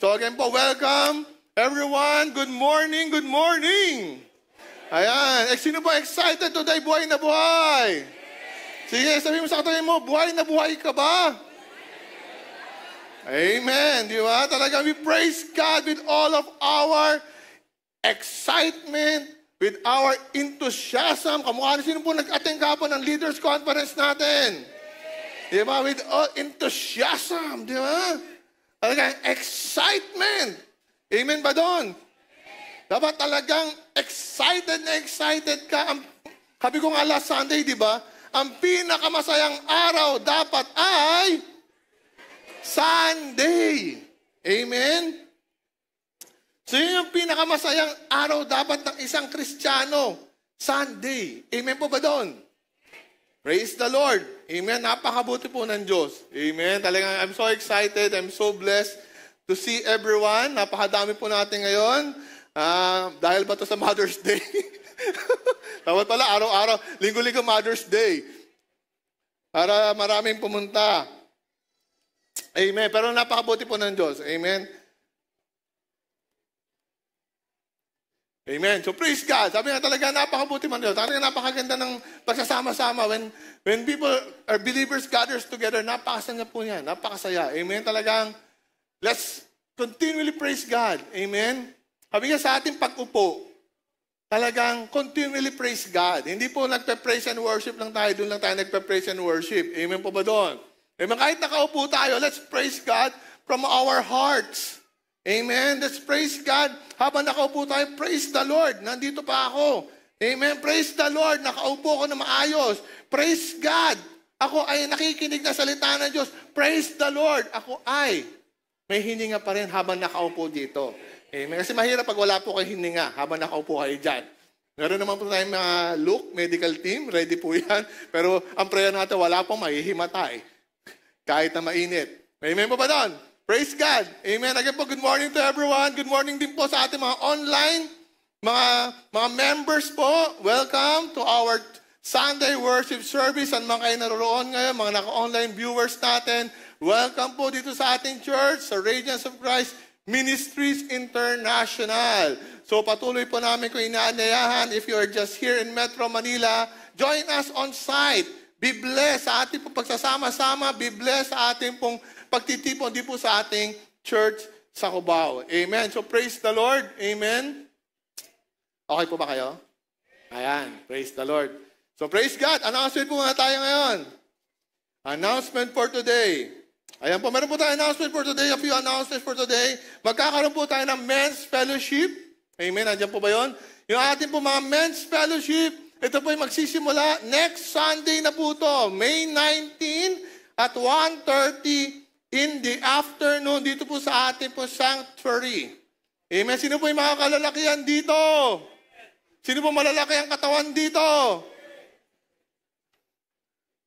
So again po, welcome everyone. Good morning, good morning. Ayan. Sino ba excited today? Buhay na buhay. Sige, sabihin mo sa katabi mo, buhay na buhay ka ba? Amen. Di ba? Talaga, we praise God with all of our excitement, with our enthusiasm. Kamukha na sino po nag-attend kahapon ng Leaders Conference natin? Di ba? With all enthusiasm. Di ba? Talagang excitement. Amen ba doon? Dapat talagang excited ka. Sabi ko nga last Sunday, di ba? Ang pinakamasayang araw dapat ay Sunday. Amen? So yun yung pinakamasayang araw dapat ng isang Kristiyano. Sunday. Amen po ba doon? Praise the Lord. Amen. Napakabuti po ng Diyos. Amen. Talagang I'm so excited. I'm so blessed to see everyone. Napakadami po natin ngayon. Dahil ba ito sa Mother's Day? Dapat pala, araw-araw, linggo-linggo Mother's Day. Para maraming pumunta. Amen. Pero napakabuti po ng Diyos. Amen. Amen. So praise God. Sabi nga talaga, napakabuti man Diyos. Talaga napakaganda ng pagsasama-sama. When people or believers gathers together, napakasaya po niya. Napakasaya. Amen. Talagang, let's continually praise God. Amen. Sabi nga sa ating pag-upo, talagang continually praise God. Hindi po nagpe-praise and worship lang tayo. Doon lang tayo nagpe-praise and worship. Amen po ba doon? Amen. Kahit nakaupo tayo, let's praise God from our hearts. Amen. Let's praise God. Habang nakaupo tayo, praise the Lord. Nandito pa ako. Amen. Praise the Lord. Nakaupo ako na maayos. Praise God. Ako ay nakikinig na salita ng Diyos. Praise the Lord. Ako ay may hininga pa rin habang nakaupo dito. Amen. Kasi mahirap pag wala po kayo hininga habang nakaupo kayo dyan. Meron naman po tayong mga medical team. Ready po yan. Pero ang prayer natin, wala pong mahihimatay. Kahit na mainit. Amen po ba doon? Praise God. Amen. Again po, good morning to everyone. Good morning din po sa ating mga online, mga members po. Welcome to our Sunday worship service. Ang mga kayo naroon ngayon, mga naka-online viewers natin. Welcome po dito sa ating church, sa Radiance of Christ Ministries International. So patuloy po namin kung inaanyayahan. If you are just here in Metro Manila, join us on site. Be blessed sa ating pong pagsasama-sama. Be blessed sa ating pong pagtitipon di po sa ating church sa Cubao. Amen. So praise the Lord. Amen. Okay po ba kayo? Ayan. Praise the Lord. So praise God. Announcement po muna tayo ngayon. Announcement for today. Ayan po. Meron po tayo announcement for today. A few announcements for today. Magkakaroon po tayo ng men's fellowship. Amen. Nandiyan po ba yun? Yung ating po mga men's fellowship. Ito po yung magsisimula next Sunday na po ito, May 19 at 1:30 in the afternoon dito po sa ating po sanctuary. Amen. Sino po yung mga kalalakihan dito? Sino po malalaki ang katawan dito?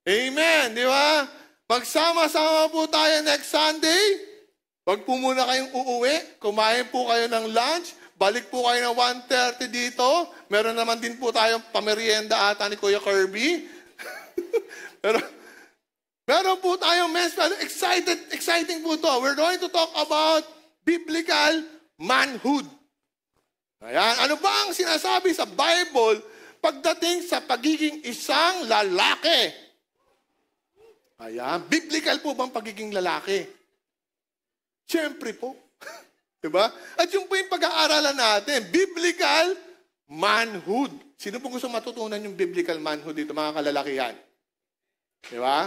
Amen. Di ba? Magsama-sama po tayo next Sunday. Wag po muna kayong uuwi. Kumain po kayo ng lunch. Balik po kayo ng 1:30 dito. Meron naman din po tayong pamerienda ata ni Kuya Kirby. Pero meron po tayong men's exciting po to. We're going to talk about biblical manhood. Ayan. Ano ba ang sinasabi sa Bible pagdating sa pagiging isang lalaki? Ayan. Biblical po bang pagiging lalaki? Siyempre po. Diba? At yung po yung pag-aaralan natin, biblical manhood. Sino po gusto matutunan yung biblical manhood dito, mga kalalakihan? Diba?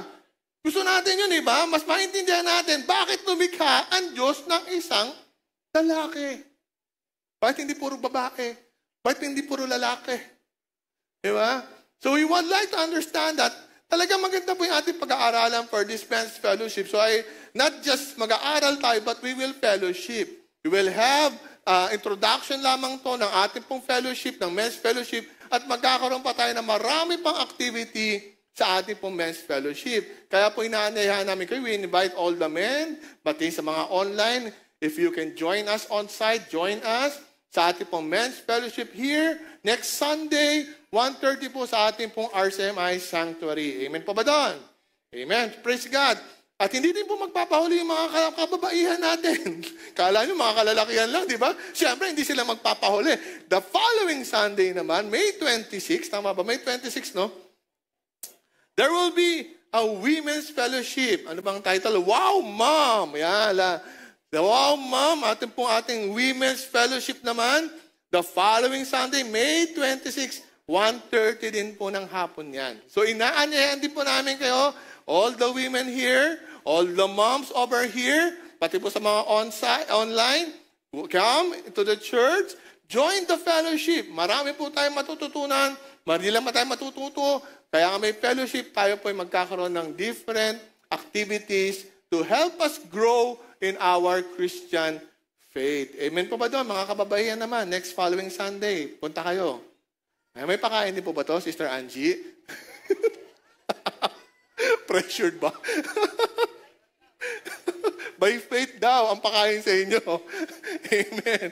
Gusto natin yun, diba? Mas maintindihan natin, bakit lumikha ang Diyos ng isang lalaki? Bakit hindi puro babae? Bakit hindi puro lalaki? Diba? So we would like to understand that talagang maganda po yung ating pag-aaralan for this men's fellowship. So not just mag-aaral tayo, but we will fellowship. We will have introduction lamang to ng ating pong fellowship, ng men's fellowship, at magkakaroon pa tayo ng marami pang activity sa ating pong men's fellowship. Kaya po inaanyayahan namin kayo, we invite all the men, pati sa mga online, if you can join us on site, join us sa ating pong men's fellowship here next Sunday, 1:30 po sa ating pong RCMI Sanctuary. Amen po ba doon? Amen. Praise God. At hindi din po magpapahuli yung mga kababaihan natin. Kala nyo mga kalalakihan lang, di ba? Siyempre, hindi sila magpapahuli. The following Sunday naman, May 26, tama ba? May 26, no? There will be a women's fellowship. Ano bang title? Wow, Mom! Yan, the Wow, Mom, ating women's fellowship naman. The following Sunday, May 26, 1:30 din po ng hapon yan. So, inaanyayan din po namin kayo, all the women here, all the moms over here, pati po sa mga online, come to the church, join the fellowship. Marami po tayong matututunan, marami lang tayo matututo, kaya nga may fellowship, tayo po ay magkakaroon ng different activities to help us grow in our Christian faith. Amen po ba doon? Mga kababaihan naman, next following Sunday, punta kayo. Ay, may pakain din po ba to, Sister Angie? Pressured ba? By faith daw ang pakain sa inyo. Amen.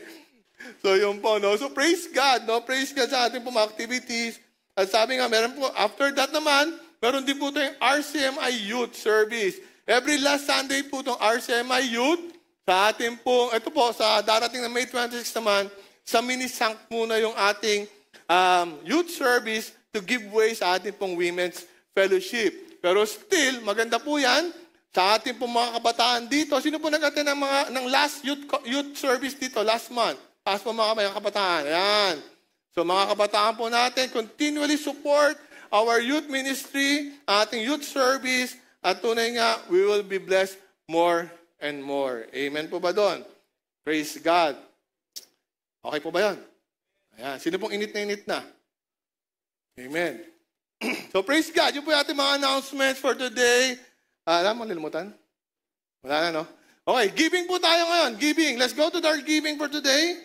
So yun po, no? So praise God, no? Praise God sa ating mga activities. At sabi nga, meron po, after that naman, meron din po tayong RCMI Youth Service. Every last Sunday po itong RCMI Youth, sa ating po, ito po, sa darating na May 26 naman, sa mini-sank muna yung ating youth service to give way sa ating pong women's fellowship. Pero still, maganda po yan, sa ating pong mga kabataan dito. Sino po nag-attend ng last youth service dito, last month? Taas po mga kabataan. Ayan. So mga kabataan po natin, continually support our youth ministry, ating youth service, at tunay nga, we will be blessed more and more. Amen po ba doon? Praise God. Okay po ba yan? Ayan. Sino pong init na? Amen. So praise God. Yun po yung ating mga announcements for today. Alam mo, nilimutan? Wala na, no? Okay, giving po tayo ngayon. Giving. Let's go to our giving for today.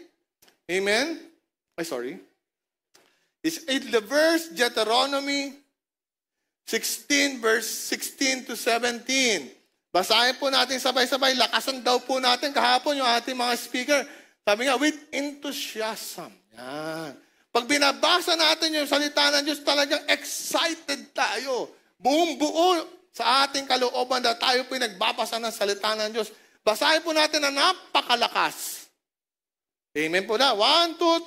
Amen. It's the verse Deuteronomy 16, verse 16 to 17. Basahin po natin sabay-sabay. Lakasan daw po natin kahapon yung ating mga speaker. Sabi nga, with enthusiasm. Yan. Pag binabasa natin yung salita ng Diyos, talagang excited tayo. Buong buo sa ating kalooban na tayo po nagbabasa ng salita ng Diyos. Basahin po natin na napakalakas. Amen po na. 1, 2,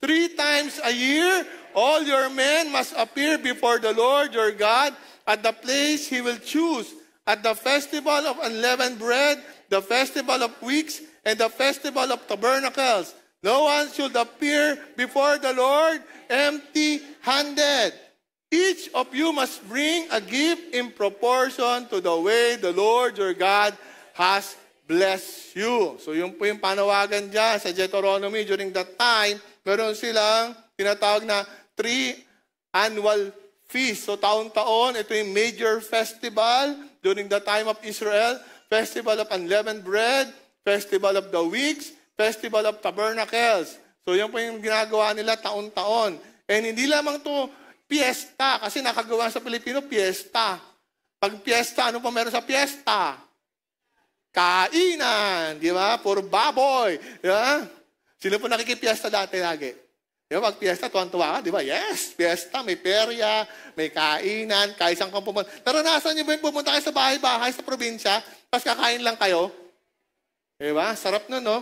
3. 3 times a year, all your men must appear before the Lord your God at the place He will choose, at the festival of unleavened bread, the festival of weeks, and the festival of tabernacles. No one should appear before the Lord empty-handed. Each of you must bring a gift in proportion to the way the Lord your God has blessed you. So yun po yung panawagan dyan sa Deuteronomy. During that time, meron silang tinatawag na 3 annual feast. So taon-taon, ito yung major festival during the time of Israel. Festival of unleavened bread, Festival of the Weeks, Festival of Tabernacles. So yan po yung ginagawa nila taon-taon. And hindi lamang to piyesta, kasi nakagawa sa Pilipino, piyesta. Pag piyesta, ano pa meron sa piyesta? Kainan, di ba? Puro baboy. Di ba? Sino po nakikipiesta dati lagi? Di ba? Pag piyesta, tuwan-tuwa ka, di ba? Yes, piyesta, may perya, may kainan, kaisang kang pumunta. Naranasan niyo ba yung pumunta kayo sa bahay-bahay sa probinsya, tapos kakain lang kayo? Di ba? Sarap nun, no?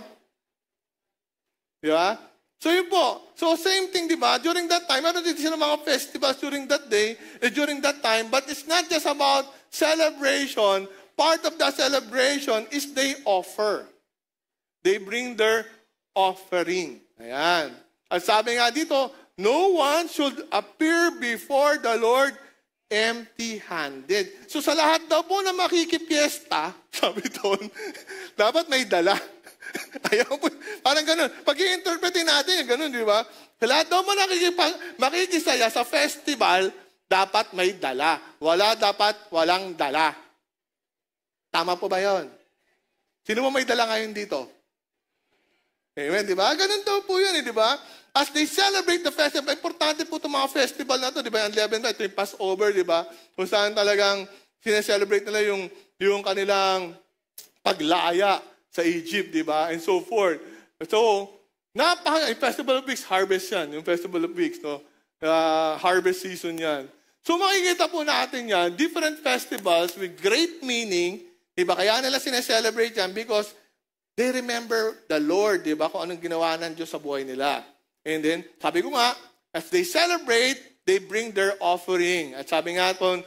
Di ba? So yun po. So same thing, di ba? During that time, meron din sila mga festivals during that day, during that time, but it's not just about celebration. Part of the celebration is they offer. They bring their offering. Ayan. At sabi nga dito, no one should appear before the Lord empty-handed. So sa lahat daw po na makikipiesta, sabi doon, dapat may dala. Ayaw po, parang ganun. Pag i-interpretin natin, ganun, di ba? Sa lahat daw mo makikisaya sa festival, dapat may dala. Dapat walang dala. Tama po ba yun? Sino mo may dala ngayon dito? Amen, di ba? Ganun daw po yun, di ba? As they celebrate the festival, importante po itong mga festival na ito, di ba? Ang 11 na, ito yung Passover, di ba? Kung saan talagang sineselebrate nila yung kanilang paglaya sa Egypt, di ba? And so forth. So, Festival of Weeks, harvest yan. Yung Festival of Weeks, no? Harvest season yan. So makikita po natin yan, different festivals with great meaning, diba? Kaya nila sineselebrate yan because they remember the Lord, diba? Kung anong ginawa ng Diyos sa buhay nila. And then, sabi ko nga, as they celebrate, they bring their offering. At sabi nga po,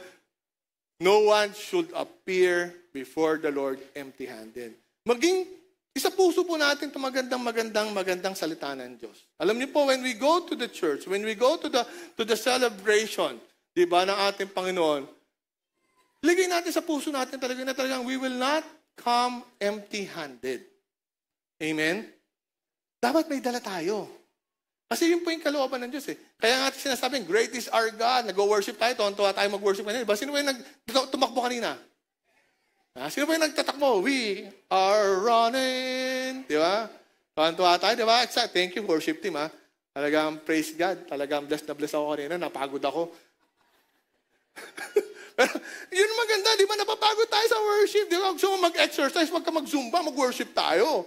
no one should appear before the Lord empty-handed. Maging isa puso po natin itong magandang salita ng Diyos. Alam niyo po, when we go to the church, when we go to the celebration, diba, ng ating Panginoon, ligay natin sa puso natin talagang we will not come empty-handed. Amen? Dapat may dala tayo. Kasi yun po yung kalooban ng Diyos eh. Kaya nga sinasabing, great is our God. Nag-worship tayo, tuwa tayo mag-worship kanina. Diba? Sino ba yung tumakbo kanina? Sino ba yung nagtatakbo? We are running. Diba? Tuwa tayo, diba? Exact. Thank you, worship team. Talagang praise God. Talagang blessed na blessed ako kanina. Napagod ako. Pero yun maganda, di ba? Napapagod tayo sa worship. Di ba? Gusto mo mag-exercise, wag ka mag-zumba, mag-worship tayo.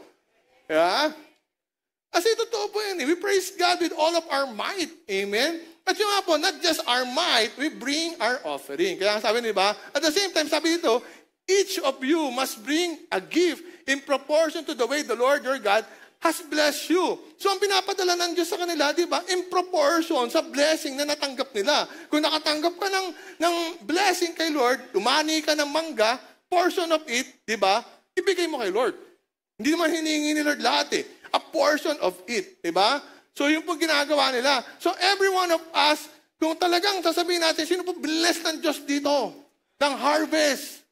Yeah? Kasi totoo po yun. We praise God with all of our might. Amen? At yung nga po, not just our might, we bring our offering. Kaya sabi, di ba? At the same time, sabi dito, each of you must bring a gift in proportion to the way the Lord your God has blessed you. So, ang pinapadala ng Diyos sa kanila, di ba, in proportion sa blessing na natanggap nila. Kung nakatanggap ka ng blessing kay Lord, tumani ka ng mangga, portion of it, di ba, ibigay mo kay Lord. Hindi naman hinihingi ni Lord lahat eh. A portion of it, di ba? So, yun po ginagawa nila. So, every one of us, kung talagang sasabihin natin, sino po blessed ng Diyos dito? Ng harvest.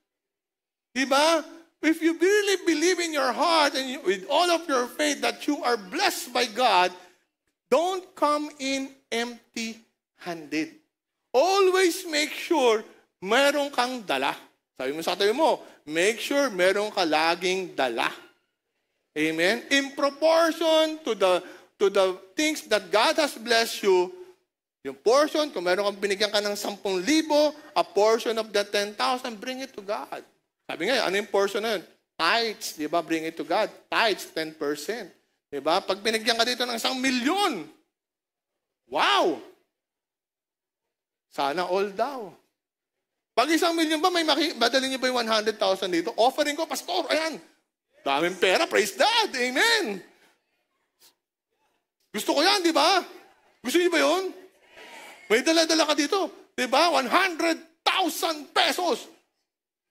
Di ba? If you really believe in your heart and with all of your faith that you are blessed by God, don't come in empty-handed. Always make sure meron kang dala. Sabi mo sa tabi mo, make sure meron ka laging dala. Amen? In proportion to the things that God has blessed you, yung portion, kung meron kang binigyan ka ng 10,000, a portion of the 10,000, bring it to God. Sabi nga, ano yung portion na yun? Tithes, di ba? Bring it to God. Tithes, 10%. Di ba? Pag binigyan ka dito ng 1,000,000, wow! Sana all daw. Pag 1,000,000 ba, madali niyo ba yung 100,000 dito? Offering ko, pastor, ayan. Daming pera, praise God. Amen. Gusto ko yan, di ba? Gusto niyo ba yun? May dala-dala ka dito. Di ba? 100,000 pesos.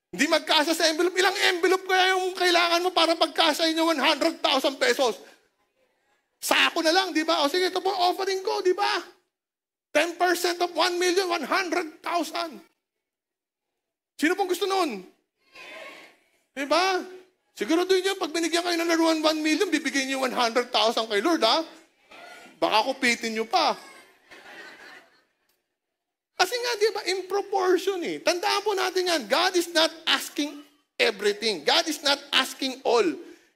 Hindi magkasa sa envelope. Ilang envelope kaya yung kailangan mo para magkasa yung 100,000 pesos? Sako na lang, di ba? O sige, ito po offering ko, di ba? 10% of 1,000,000, 100,000. Sino pong gusto nun? Di ba? Siguro doon nyo, pag binigyan kayo ng laruan 1,000,000, bibigyan nyo 100,000 kay Lord, ha? Baka kupitin nyo pa. Kasi nga, di ba, in proportion eh. Tandaan po natin yan, God is not asking everything. God is not asking all.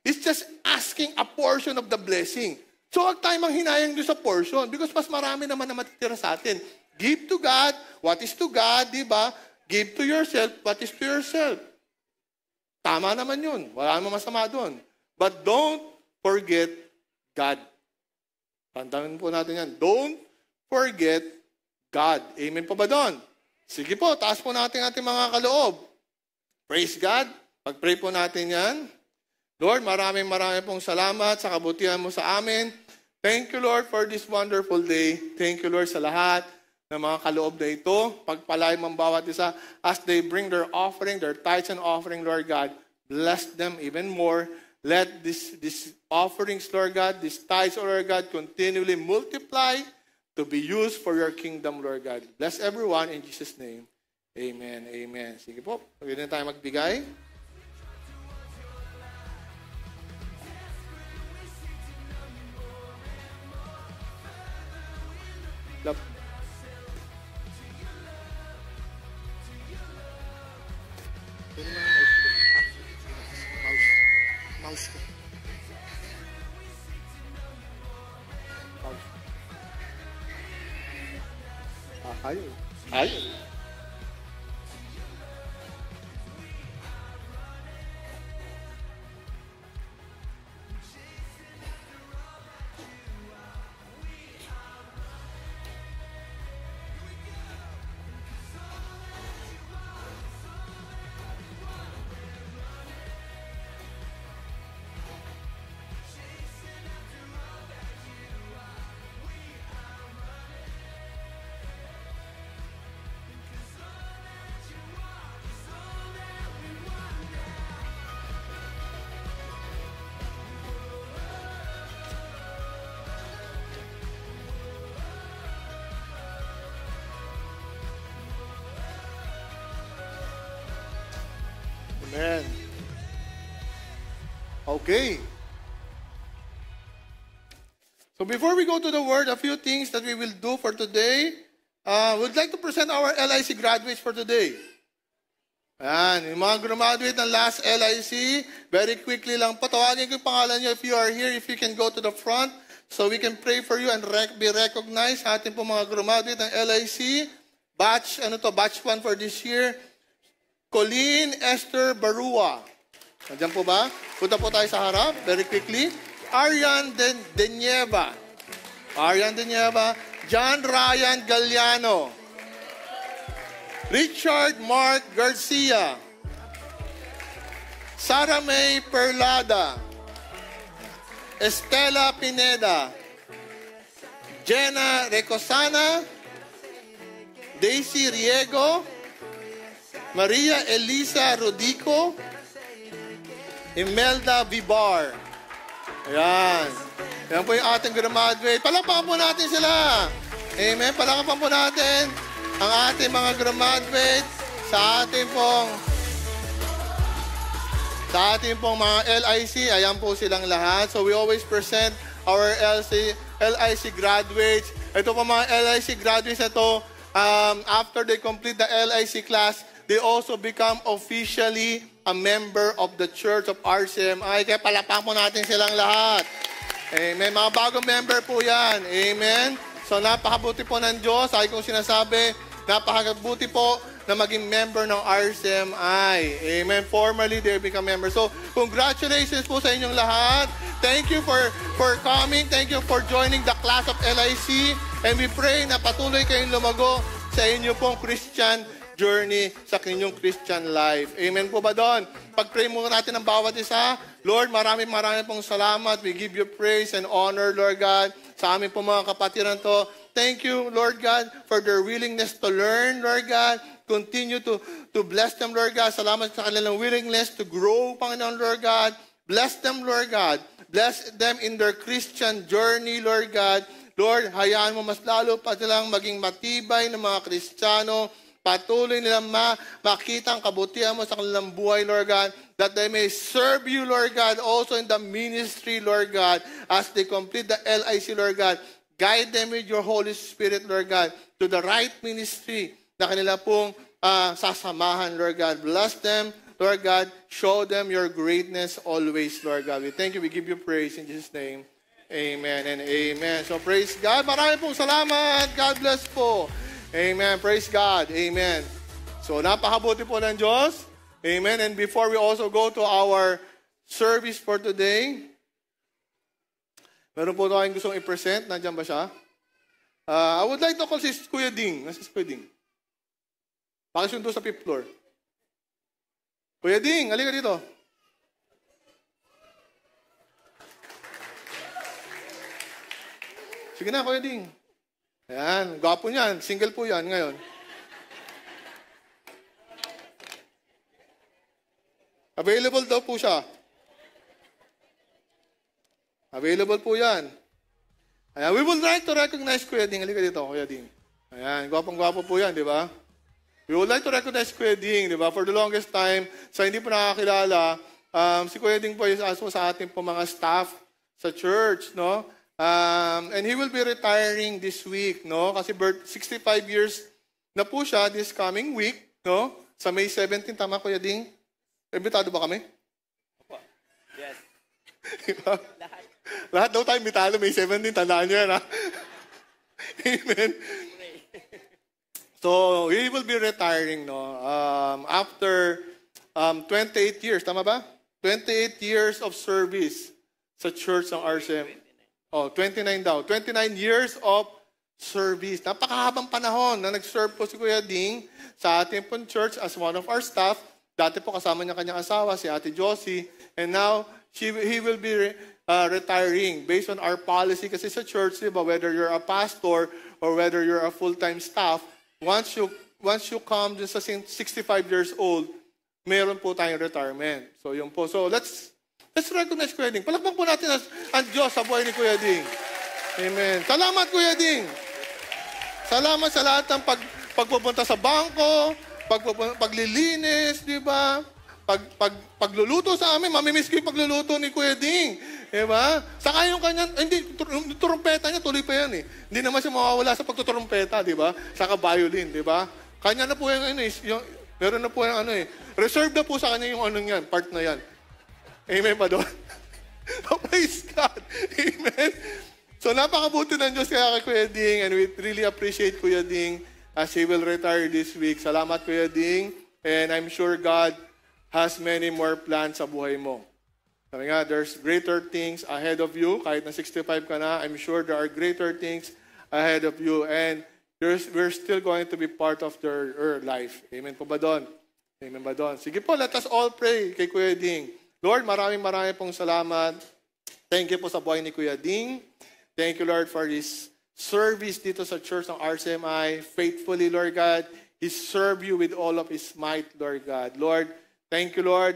He's just asking a portion of the blessing. So, huwag tayo manghinayang doon sa portion because mas marami naman na matitira sa atin. Give to God what is to God, di ba? Give to yourself what is to yourself. Tama naman yun. Wala namang masama doon. But don't forget God. Tandaan po natin yan. Don't forget God. Amen po ba doon? Sige po, taas po natin ating mga kaloob. Praise God. Pag-pray po natin yan. Lord, maraming pong salamat sa kabutihan mo sa amin. Thank you, Lord, for this wonderful day. Thank you, Lord, sa lahat ng mga kaloob na ito. Pagpalay mo ang bawat isa as they bring their offering, their tithes and offering, Lord God. Bless them even more. Let this offerings, Lord God, these tithes, Lord God, continually multiply to be used for your kingdom, Lord God. Bless everyone in Jesus' name. Amen. Amen. Sige po, pwede na tayo magbigay. Love. Mouse ko. Ayun. Ayun. Amen. Okay. So before we go to the Word, a few things that we will do for today. We'd like to present our LIC graduates for today. Ayan, yung mga graduate ng last LIC, very quickly lang, patawagin ko yung pangalan nyo if you are here, if you can go to the front, so we can pray for you and be recognized. Atin po mga graduate ng LIC, batch 1 for this year, Colleen Esther Barua. Nandiyan po ba? Punta po tayo sa harap, very quickly. Arian Denieva. John Ryan Galliano. Richard Mark Garcia. Sarah May Perlada. Estela Pineda. Jenna Recosana. Daisy Riego. Maria Elisa Rodico. Imelda Vibar. Ayan. Ayan po yung ating graduate. Palakpakan po natin sila. Amen. Palakpakan po natin ang ating mga graduate sa ating pong mga LIC. Ayan po silang lahat. So we always present our LIC graduates. Ito po mga LIC graduates na ito, after they complete the LIC class, they also become officially a member of the Church of RCMI. Kaya palakpakan po natin silang lahat. Amen. Mga bagong member po yan. Amen. So napakabuti po ng Diyos. Ay kong sinasabi, napakabuti po na maging member ng RCMI. Amen. Formally, they become members. So congratulations po sa inyong lahat. Thank you for coming. Thank you for joining the class of LIC. And we pray na patuloy kayong lumago sa inyo pong Christian journey sa inyong Christian life. Amen po ba doon? Pag-pray muna natin ang bawat isa. Lord, maraming pong salamat. We give you praise and honor, Lord God, sa aming po mga kapatiran to. Thank you, Lord God, for their willingness to learn, Lord God. Continue to bless them, Lord God. Salamat sa kanilang willingness to grow, Panginoon, Lord God. Bless them, Lord God. Bless them in their Christian journey, Lord God. Lord, hayaan mo mas lalo pa silang maging matibay ng mga Kristiyano. Patuloy nilang makita ang kabutihan mo sa kanilang buhay, Lord God, that they may serve you, Lord God, also in the ministry, Lord God, as they complete the LIC, Lord God. Guide them with your Holy Spirit, Lord God, to the right ministry na kanila pong sasamahan, Lord God. Bless them, Lord God. Show them your greatness always, Lord God. We thank you. We give you praise in Jesus' name. Amen and amen. So praise God. Maraming pong salamat. God bless po. Amen. Praise God. Amen. So, napakabuti po ng Diyos. Amen. And before we also go to our service for today, meron po tayong gustong i-present. Nandiyan ba siya? I would like to call si Kuya Ding. Nasa si Kuya Ding? Pakisundo sa 5th floor. Kuya Ding, halika dito. Sige na, Kuya Ding. Ayan, gwapo niyan. Single po yan ngayon. Available daw po siya. Available po yan. Ayan, we would like to recognize Kuya Ding. Halika dito, Kuya Ding. Ayan, gwapong-gwapo po yan, di ba? We would like to recognize Kuya Ding, di ba? For the longest time, sa hindi po nakakilala, si Kuya Ding po is also sa ating po mga staff sa church, no? And he will be retiring this week, no? Kasi 65 years na po siya this coming week, no? Sa May 17, tama Kuya Ding? Imbitado ba kami? Opo. Yes. Diba? Lahat daw tayo imbitado, May 17, tandaan niyo yan, ha? Amen. So, he will be retiring, no? After 28 years, tama ba? 28 years of service sa church ng RCM. 29 daw. 29 years of service. Napakahabang panahon na nag-serve po si Kuya Ding sa ating pong church as one of our staff. Dati po kasama niya kanyang asawa, si Ate Josie. And now, he will be retiring based on our policy. Kasi sa church, diba, whether you're a pastor or whether you're a full-time staff, once you come dun sa 65 years old, meron po tayong retirement. So, yun po. So, let's recognize Kuya Ding. Palakpak po natin ang Diyos sa buhay ni Kuya Ding. Amen. Salamat, Kuya Ding. Salamat sa lahat ng pagpupunta sa bangko, paglilinis, di ba? pagluluto sa amin, mamimiss ko yung pagluluto ni Kuya Ding. Diba? Saka yung kanyang, hindi, trumpeta niya, tuloy pa yan eh. Hindi naman siya mawawala sa pagtutrumpeta, di ba? Saka violin, di ba? Kanya na po yung ano eh, meron na po yung ano eh. Reserve na po sa kanya yung ano yan, part na yan. Amen ba doon? Oh, praise God. Amen. So napakabuti ng Diyos kaya kay Kuya Ding, and we really appreciate Kuya Ding as he will retire this week. Salamat Kuya Ding, and I'm sure God has many more plans sa buhay mo. Sabi nga, there's greater things ahead of you. Kahit na 65 ka na, I'm sure there are greater things ahead of you. And we're still going to be part of your life. Amen po ba doon? Amen ba doon? Sige po, let us all pray kay Kuya Ding. Lord, maraming pong salamat. Thank you po sa buhay ni Kuya Ding. Thank you, Lord, for his service dito sa church ng RCMI. Faithfully, Lord God, he served you with all of his might, Lord God. Lord, thank you, Lord.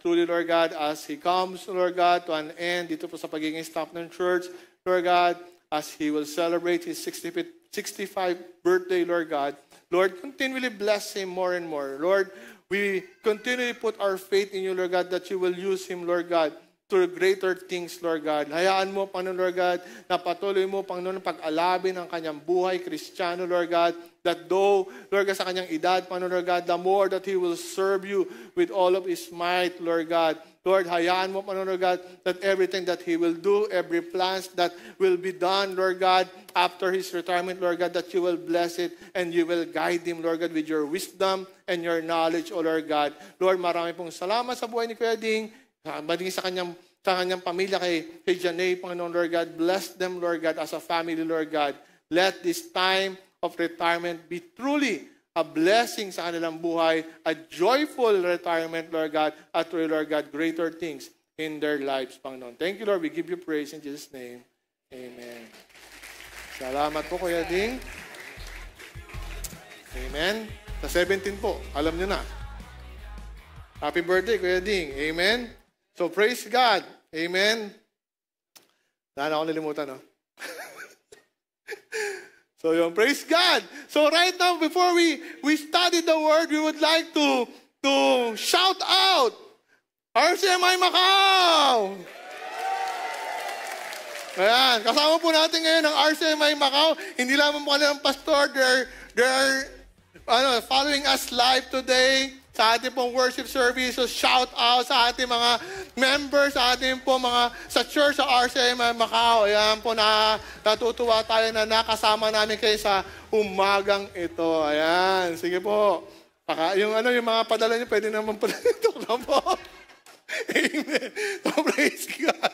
Truly, Lord God, as he comes, Lord God, to an end dito po sa pagiging staff ng church, Lord God, as he will celebrate his 65th birthday, Lord God, Lord, continually bless him more and more. Lord, we continually put our faith in you, Lord God, that you will use him, Lord God, to greater things, Lord God. Hayaan mo, Panginoon, Lord God, na patuloy mo, Panginoon, pag-alabin ang kanyang buhay, Kristiyano, Lord God, that though, Lord God, sa kanyang edad, Panginoon, Lord God, the more that he will serve you with all of his might, Lord God. Lord, hayaan mo, Panginoon, Lord God, that everything that he will do, every plans that will be done, Lord God, after his retirement, Lord God, that you will bless it and you will guide him, Lord God, with your wisdom and your knowledge, O Lord God. Lord, marami pong salamat sa buhay ni Kuya Ding, sa kanyang pamilya, kay Janay, Panginoon, Lord God. Bless them, Lord God, as a family, Lord God. Let this time of retirement be truly a blessing sa kanilang buhay, a joyful retirement, Lord God, at truly, Lord God, greater things in their lives, Panginoon. Thank you, Lord. We give you praise in Jesus' name. Amen. Salamat po, Kuya Ding. Amen. Sa 17 po, alam nyo na. Happy birthday, Kuya Ding. Amen. So, praise God. Amen. Wala na akong nalimutan, no? So, yung praise God. So, right now, before we study the Word, we would like to shout out, RCMI Macau! Ayan, kasama po natin ngayon ang RCMI Macau. Hindi lamang po kanilang pastor, they're following us live today sa ating pong worship service. So shout out sa ating mga members, sa ating pong sa church sa RCMI Macau. Ayan po, natutuwa tayo na nakasama namin kayo sa umagang ito. Ayan, sige po. Yung mga padala niyo, pwede naman po ito na po. Amen. So praise God.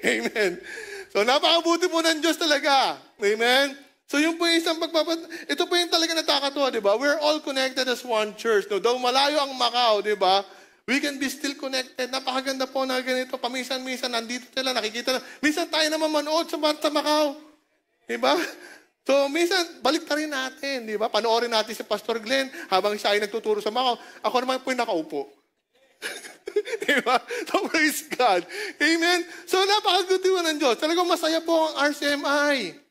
Amen. So napakabuti po ng Diyos talaga. Amen. So yung po yung isang ito po yung talaga natakatuwa, di ba? We're all connected as one church. No? Though malayo ang Macau, di ba? We can be still connected. Napakaganda po na ganito. Paminsan-minsan, nandito sila, nakikita na. Minsan tayo naman manood sa Macau. Di ba? So minsan, balik rin natin, di ba? Panoorin natin si Pastor Glenn habang siya ay nagtuturo sa Macau. Ako naman po yung nakaupo. Diba? So praise God. Amen? So napakaguti mo ng Diyos. Talagang masaya po ang RCMI.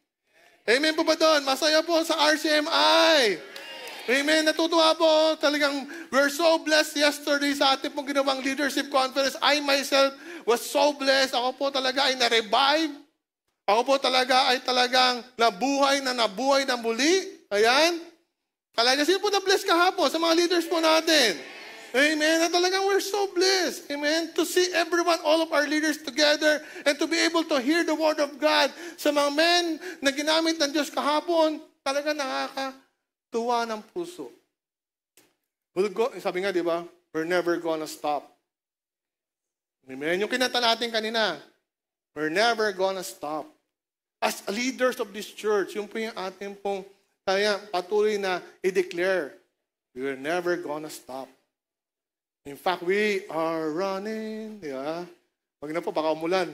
Amen po ba doon? Masaya po sa RCMI. Amen. Natutuwa po. Talagang we're so blessed yesterday sa ating pong ginawang leadership conference. I myself was so blessed. Ako po talaga ay na-revive. Ako po talaga ay talagang nabuhay na muli. Ayan. Talaga sino po na-bless kahapon sa mga leaders po natin. Amen. At talagang we're so blessed. Amen. To see everyone, all of our leaders together and to be able to hear the Word of God sa mga men na ginamit ng Diyos kahapon, talaga nakakatuwa ng puso. Sabi nga, di ba? We're never gonna stop. Amen. Yung kinanta natin kanina, we're never gonna stop. As leaders of this church, yung po yung ating pong patuloy na i-declare, we're never gonna stop. In fact, we are running. Di ba? Wag na po, baka umulan.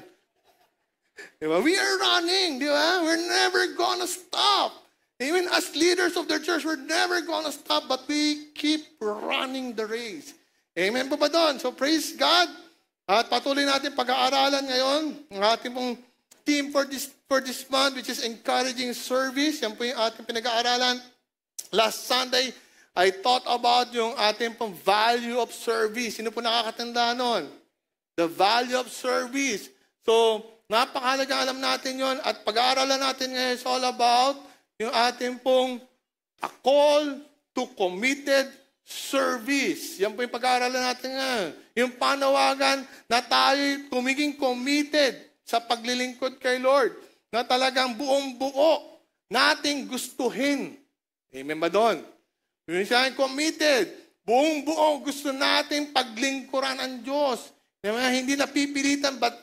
Di ba? We are running. Di ba? We're never gonna stop. Even as leaders of the church, we're never gonna stop, but we keep running the race. Amen po ba doon? So praise God. At patuloy natin pag-aaralan ngayon ang ating pong theme for this month, which is encouraging service. Yan po yung ating pinag-aaralan. Last Sunday, I thought about yung ating pong value of service. Sino po nakakatanda nun? The value of service. So, napakahalaga alam natin yon at pag-aaralan natin ngayon is all about yung ating pong a call to committed service. Yan po yung pag-aaralan natin ngayon. Yung panawagan na tayo tumiging committed sa paglilingkod kay Lord. Na talagang buong-buo nating gustuhin. Amen ba doon? Yung siya committed. Buong-buo gusto nating paglingkuran ang Diyos. Hindi napipilitan, but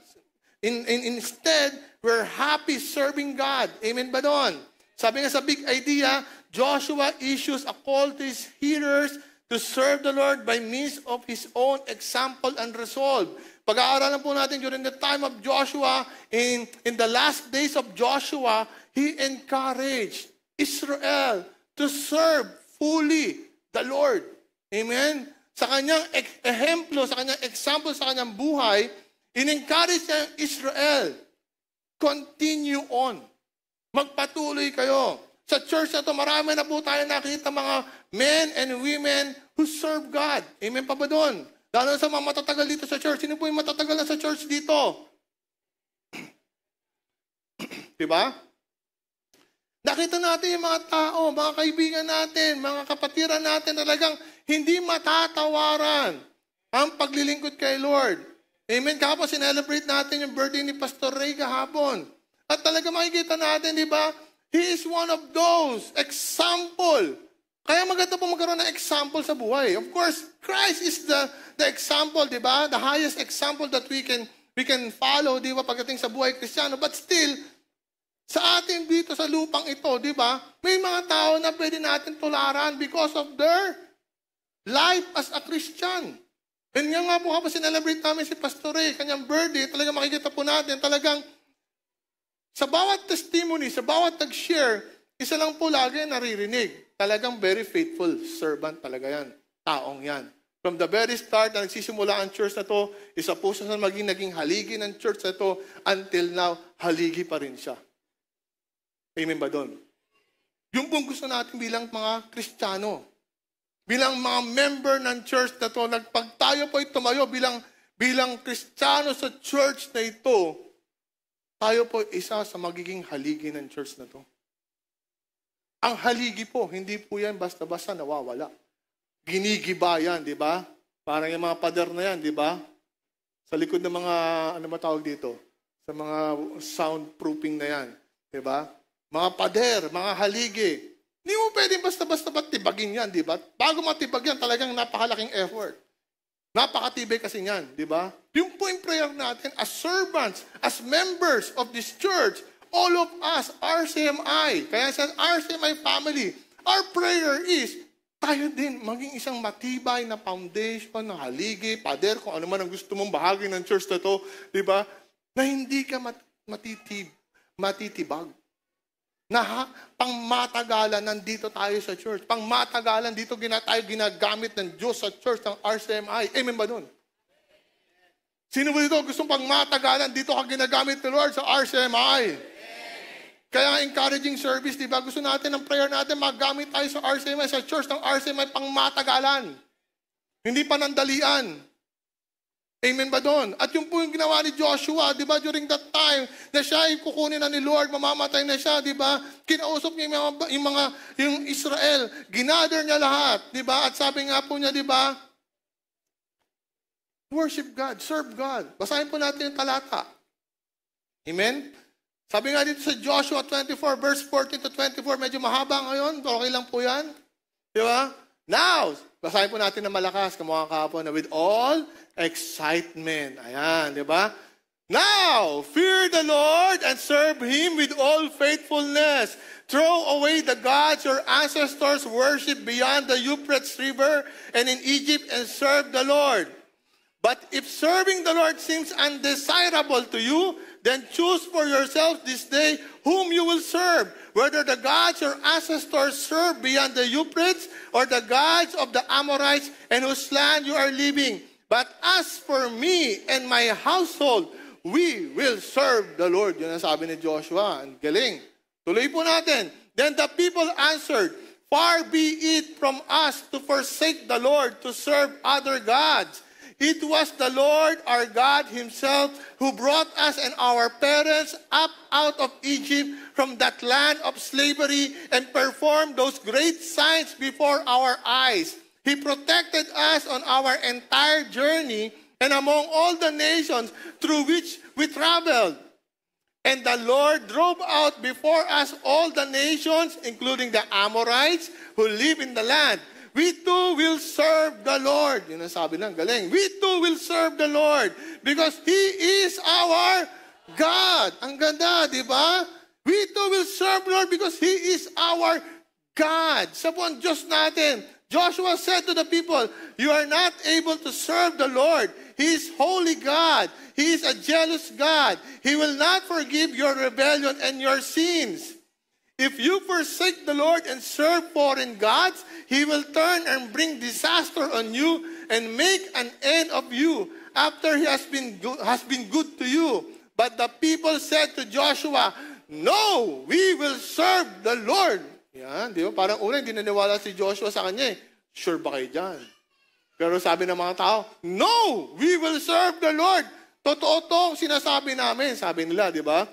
instead, we're happy serving God. Amen ba doon? Sabi nga sa big idea, Joshua issues a call to his hearers to serve the Lord by means of his own example and resolve. Pag-aaralan po natin during the time of Joshua, in the last days of Joshua, he encouraged Israel to serve fully the Lord. Amen? Sa kanyang ehemplo, sa kanyang example, sa kanyang buhay, in-encourage niya Israel, continue on. Magpatuloy kayo. Sa church na ito, marami na po tayo nakita mga men and women who serve God. Amen pa ba doon? Lalo sa mga matatagal dito sa church. Sino po yung matatagal na sa church dito? Diba? Nakita natin yung mga tao, mga kaibigan natin, mga kapatiran natin, talagang hindi matatawaran ang paglilingkod kay Lord. Amen. Kahapon, sinelebrate natin yung birthday ni Pastor Ray kahapon. At talaga makikita natin, di ba? He is one of those. Example. Kaya maganda po magkaroon ng example sa buhay. Of course, Christ is the example, di ba? The highest example that we can follow, di ba? Pagdating sa buhay Kristiyano. But still, sa atin dito sa lupang ito, di ba? May mga tao na pwede natin tularan because of their life as a Christian. And nga po kapag sinelebrate namin si Pastor Ray, kanyang birthday, talagang makikita po natin, talagang sa bawat testimony, sa bawat nag-share, isa lang po lagi naririnig. Talagang very faithful servant talaga yan. Taong yan. From the very start na nagsisimula ang church na to, isa po siya na naging haligi ng church na to, until now, haligi pa rin siya. Amen ba doon? Yung pong gusto natin bilang mga Kristiyano, bilang mga member ng church na to, pag tayo po ay tumayo bilang Kristiyano sa church na ito, tayo po isa sa magiging haligi ng church na to. Ang haligi po, hindi po yan basta-basta nawawala. Ginigiba yan, di ba? Parang yung mga pader na yan, di ba? Sa likod ng mga, ano ba tawag dito? Sa mga soundproofing na yan, di ba? Mga pader, mga haligi. Hindi mo pwedeng basta-basta tibagin yan, di ba? Bago matibag yan, talagang napakalaking effort. Napakatibay kasi yan, di ba? Yung po yung prayer natin as servants, as members of this church, all of us, RCMI, kaya sa RCMI family, our prayer is, tayo din maging isang matibay na foundation, na haligi, pader, kung ano man ang gusto mong bahagi ng church na to, di ba? Na hindi ka matitibag. Na pangmatagalan nandito tayo sa church. Pangmatagalan dito tayo ginagamit ng Diyos sa church ng RCMI. Amen ba nun? Sino ba dito gustong pangmatagalan dito ka ginagamit ng Lord sa RCMI? Kaya encouraging service, di ba? Gusto natin ng prayer natin, magamit tayo sa RCMI, sa church ng RCMI, pangmatagalan. Hindi panandalian. Amen ba doon? At yung po yung ginawa ni Joshua, di ba, during that time, na siya ay kukunin na ni Lord, mamamatay na siya, di ba? Kinausap niya yung Israel, ginather niya lahat, di ba? At sabi nga po niya, di ba, worship God, serve God. Basahin po natin yung talata. Amen? Sabi nga dito sa Joshua 24, verse 14 to 24, medyo mahaba ngayon, okay lang po yan. Di ba? Now, basahin po natin na malakas, kamukha kahapon, na with all excitement. Ayan, di ba? Now, fear the Lord and serve Him with all faithfulness. Throw away the gods your ancestors worship beyond the Euphrates River and in Egypt and serve the Lord. But if serving the Lord seems undesirable to you, then choose for yourself this day whom you will serve, whether the gods your ancestors served beyond the Euphrates or the gods of the Amorites in whose land you are living. But as for me and my household, we will serve the Lord. Yun ang sabi ni Joshua. Ang galing. Tuloy po natin. Then the people answered, Far be it from us to forsake the Lord to serve other gods. It was the Lord our God himself who brought us and our parents up out of Egypt from that land of slavery and performed those great signs before our eyes. He protected us on our entire journey and among all the nations through which we traveled. And the Lord drove out before us all the nations, including the Amorites who live in the land. We too will serve the Lord. Yun ang sabi ng galing. We too will serve the Lord because He is our God. Ang ganda, di ba? We too will serve the Lord because He is our God. Sa po ang Diyos natin. Joshua said to the people, you are not able to serve the Lord. He is holy God. He is a jealous God. He will not forgive your rebellion and your sins. If you forsake the Lord and serve foreign gods, He will turn and bring disaster on you and make an end of you after He has been good to you. But the people said to Joshua, no, we will serve the Lord. Yan, di ba? Parang una, hindi naniwala si Joshua sa kanya eh. Sure ba kayo dyan? Pero sabi ng mga tao, no, we will serve the Lord. Totoo to sinasabi namin, sabi nila, di ba?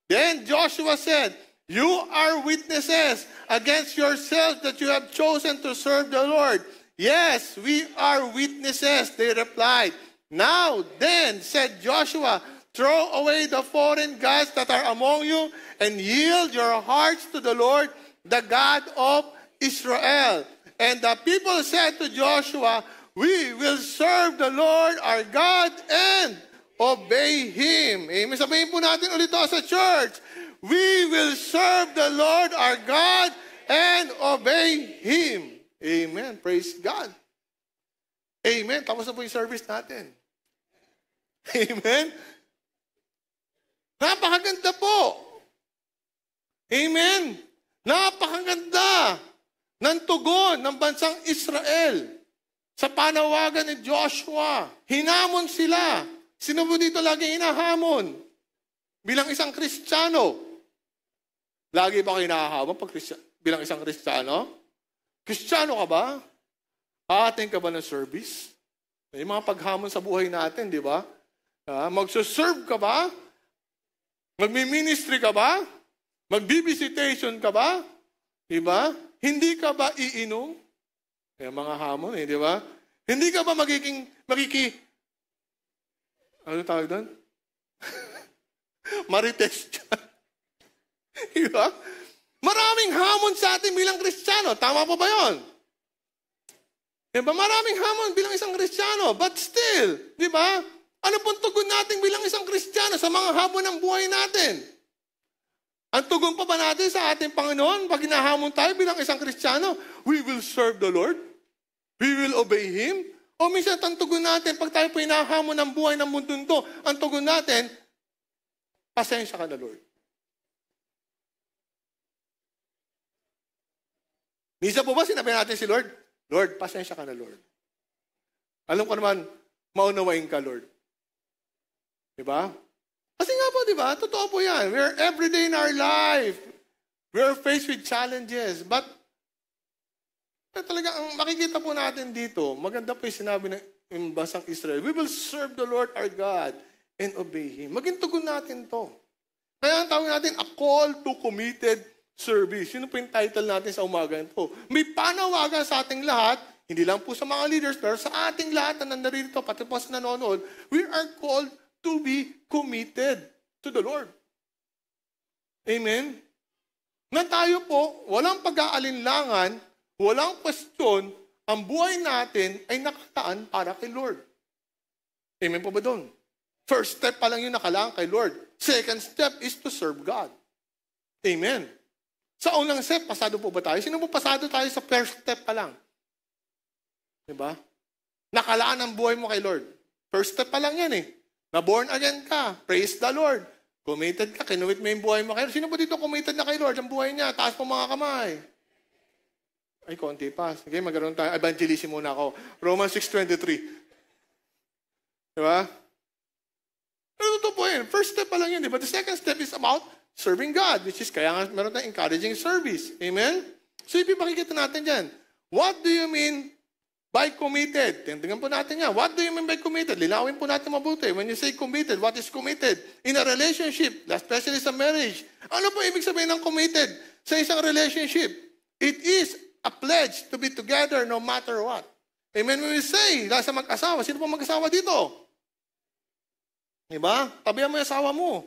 Then Joshua said, you are witnesses against yourselves that you have chosen to serve the Lord. Yes, we are witnesses, they replied. Now then, said Joshua, throw away the foreign gods that are among you and yield your hearts to the Lord, the God of Israel. And the people said to Joshua, we will serve the Lord our God and obey Him. Amen. Sabihin po natin ulit ito sa church. We will serve the Lord our God and obey Him. Amen. Praise God. Amen. Tapos na po yung service natin. Amen. Napakaganda po. Amen. Napakaganda ng tugon ng bansang Israel sa panawagan ni Joshua. Hinamon sila. Sino po dito lagi hinahamon? Bilang isang Kristiyano. Lagi ba kayo hinahamon bilang isang Kristiyano? Kristiyano ka ba? Aating ka ba ng service? May mga paghamon sa buhay natin, di ba? Magsuserve ka ba? Magmi-ministry ka ba? Magbibisitation ka ba? Di ba? Hindi ka ba iinom? Kaya mga hamon di ba? Hindi ka ba ano tawag doon? Marites dyan. Di ba? Maraming hamon sa atin bilang Kristiyano. Tama po ba yun? Di ba? Maraming hamon bilang isang Kristiyano. But still, di ba? Ano pong tugon natin bilang isang Kristiyano sa mga hamon ng buhay natin? Ang tugon pa ba natin sa ating Panginoon pag hinahamon tayo bilang isang Kristiyano? We will serve the Lord. We will obey Him. O minsan ang tugon natin pag tayo po hinahamon ng buhay ng mundo nito, ang tugon natin, pasensya ka na, Lord. Minsan po ba sinabi natin si Lord, Lord, pasensya ka na, Lord. Alam ko naman, maunawain ka, Lord. Diba? Kasi nga po, diba? Totoo po yan. We're everyday in our life. We're faced with challenges. But talaga, ang makikita po natin dito, maganda po yung sinabi ng bansang Israel, we will serve the Lord our God and obey Him. Maging tugon natin to. Kaya ang tawag natin, a call to committed service. Yun po yung title natin sa umaga ito. May panawagan sa ating lahat, hindi lang po sa mga leaders, pero sa ating lahat na nandarito, pati po sa nanonood, we are called to be committed to the Lord. Amen? Na tayo po, walang pag-aalinlangan, walang question, ang buhay natin ay nakataan para kay Lord. Amen po ba doon? First step pa lang yung nakalaan kay Lord. Second step is to serve God. Amen. Sa unang step, pasado po ba tayo? Sino po pasado tayo sa first step pa lang? Diba? Nakalaan ang buhay mo kay Lord. First step pa lang yan eh. Na-born again ka. Praise the Lord. Committed ka. Kinuwit mo yung buhay mo kay Lord. Sino po dito committed na kay Lord? Ang buhay niya. Taas po mga kamay. Ay, konti pa. Sige, magkaroon tayo. Evangelism muna ako. Romans 6:23. Diba? Pero totoo po yun. First step pa lang yun. Diba? The second step is about serving God, which is kaya nga meron tayong encouraging service. Amen? So, ipipakikita natin dyan. What do you mean by committed? Tingnan po natin yan. What do you mean by committed? Linawin po natin mabuti. When you say committed, what is committed? In a relationship, especially sa marriage. Ano po ibig sabihin ng committed sa isang relationship? It is a pledge to be together no matter what. Amen? When we say, sa mag-asawa, sino po mag-asawa dito? Diba? Tabihan mo yung asawa mo.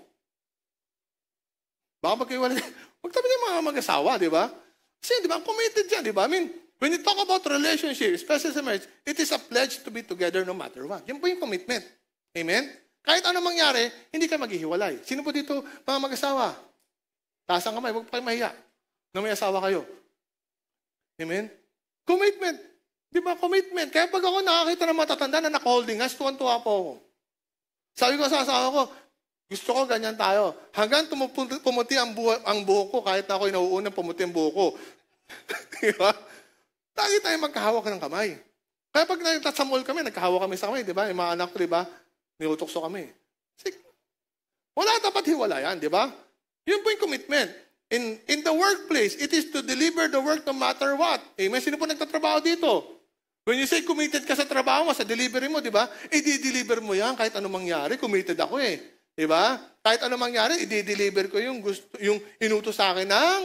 Baka magkaiwalay. Magtabi ng mga mag-asawa, diba? Kasi, diba, committed yan, diba? I mean, when you talk about relationship, especially sa marriage, it is a pledge to be together no matter what. Yan po yung commitment. Amen? Kahit ano mangyari, hindi ka maghihiwalay. Sino po dito, mga mag-asawa? Taas ang kamay, huwag pa kayo mahiya na may asawa kayo. Amen? Commitment. Di ba? Commitment. Kaya pag ako nakakita ng matatanda na naka-holding hands, tuwan-tuwa po ako. Sabi ko sa asawa ko, gusto ko ganyan tayo. Hanggang pumuti ang buhok ko, kahit na ako'y nauunang pumuti ang buhok ko. Di ba? Lagi tayo magkahawak ng kamay. Kaya pag sa mall kami, nagkahawak kami sa kamay, di ba? Yung mga anak ko, di ba? Niutokso kami. Wala dapat hiwalayan, di ba? Yun po yung commitment. In the workplace, it is to deliver the work no matter what. Amen? Sino po nagtatrabaho dito? When you say committed ka sa trabaho mo, sa delivery mo, di ba? I-deliver mo yan kahit anong mangyari. Committed ako eh. Di ba? Kahit anong mangyari, i-deliver ko yung inutos sa akin ng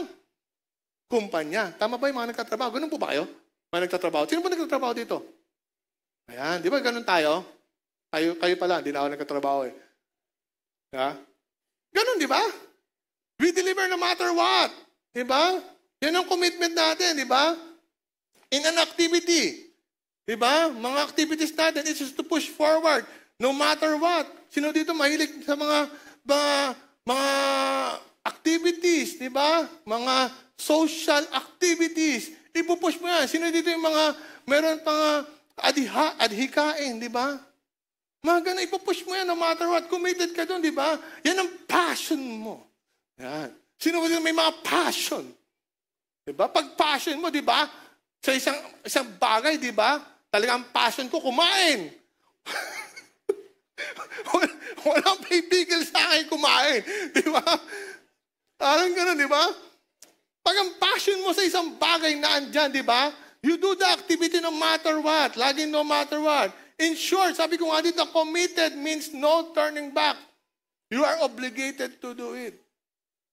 kumpanya. Tama ba yung mga nagtatrabaho? Ganun po ba kayo? Mga nagtatrabaho. Sino po nagtatrabaho dito? Ayan. Di ba ganun tayo? Kayo pala, hindi na ako nagtatrabaho eh. Ha? Ganun, di ba? We deliver no matter what. Diba? Yan ang commitment natin, diba? In an activity. Diba? Mga activities natin, it's just to push forward no matter what. Sino dito mahilig sa mga activities, diba? Mga social activities. Ipupush mo yan. Sino dito yung meron pang adhikain, diba? Mga ganun, ipupush mo yan no matter what. Committed ka doon, diba? Yan ang passion mo. Yan. Sino mo din may mga passion? Diba? Pag passion mo, diba? Sa isang bagay, diba? Talagang passion ko, kumain. Walang pipigil sa akin kumain. Diba? Parang gano'n, diba? Pag ang passion mo sa isang bagay na andyan, diba? You do the activity no matter what. Laging no matter what. In short, sabi ko nga dito, committed means no turning back. You are obligated to do it.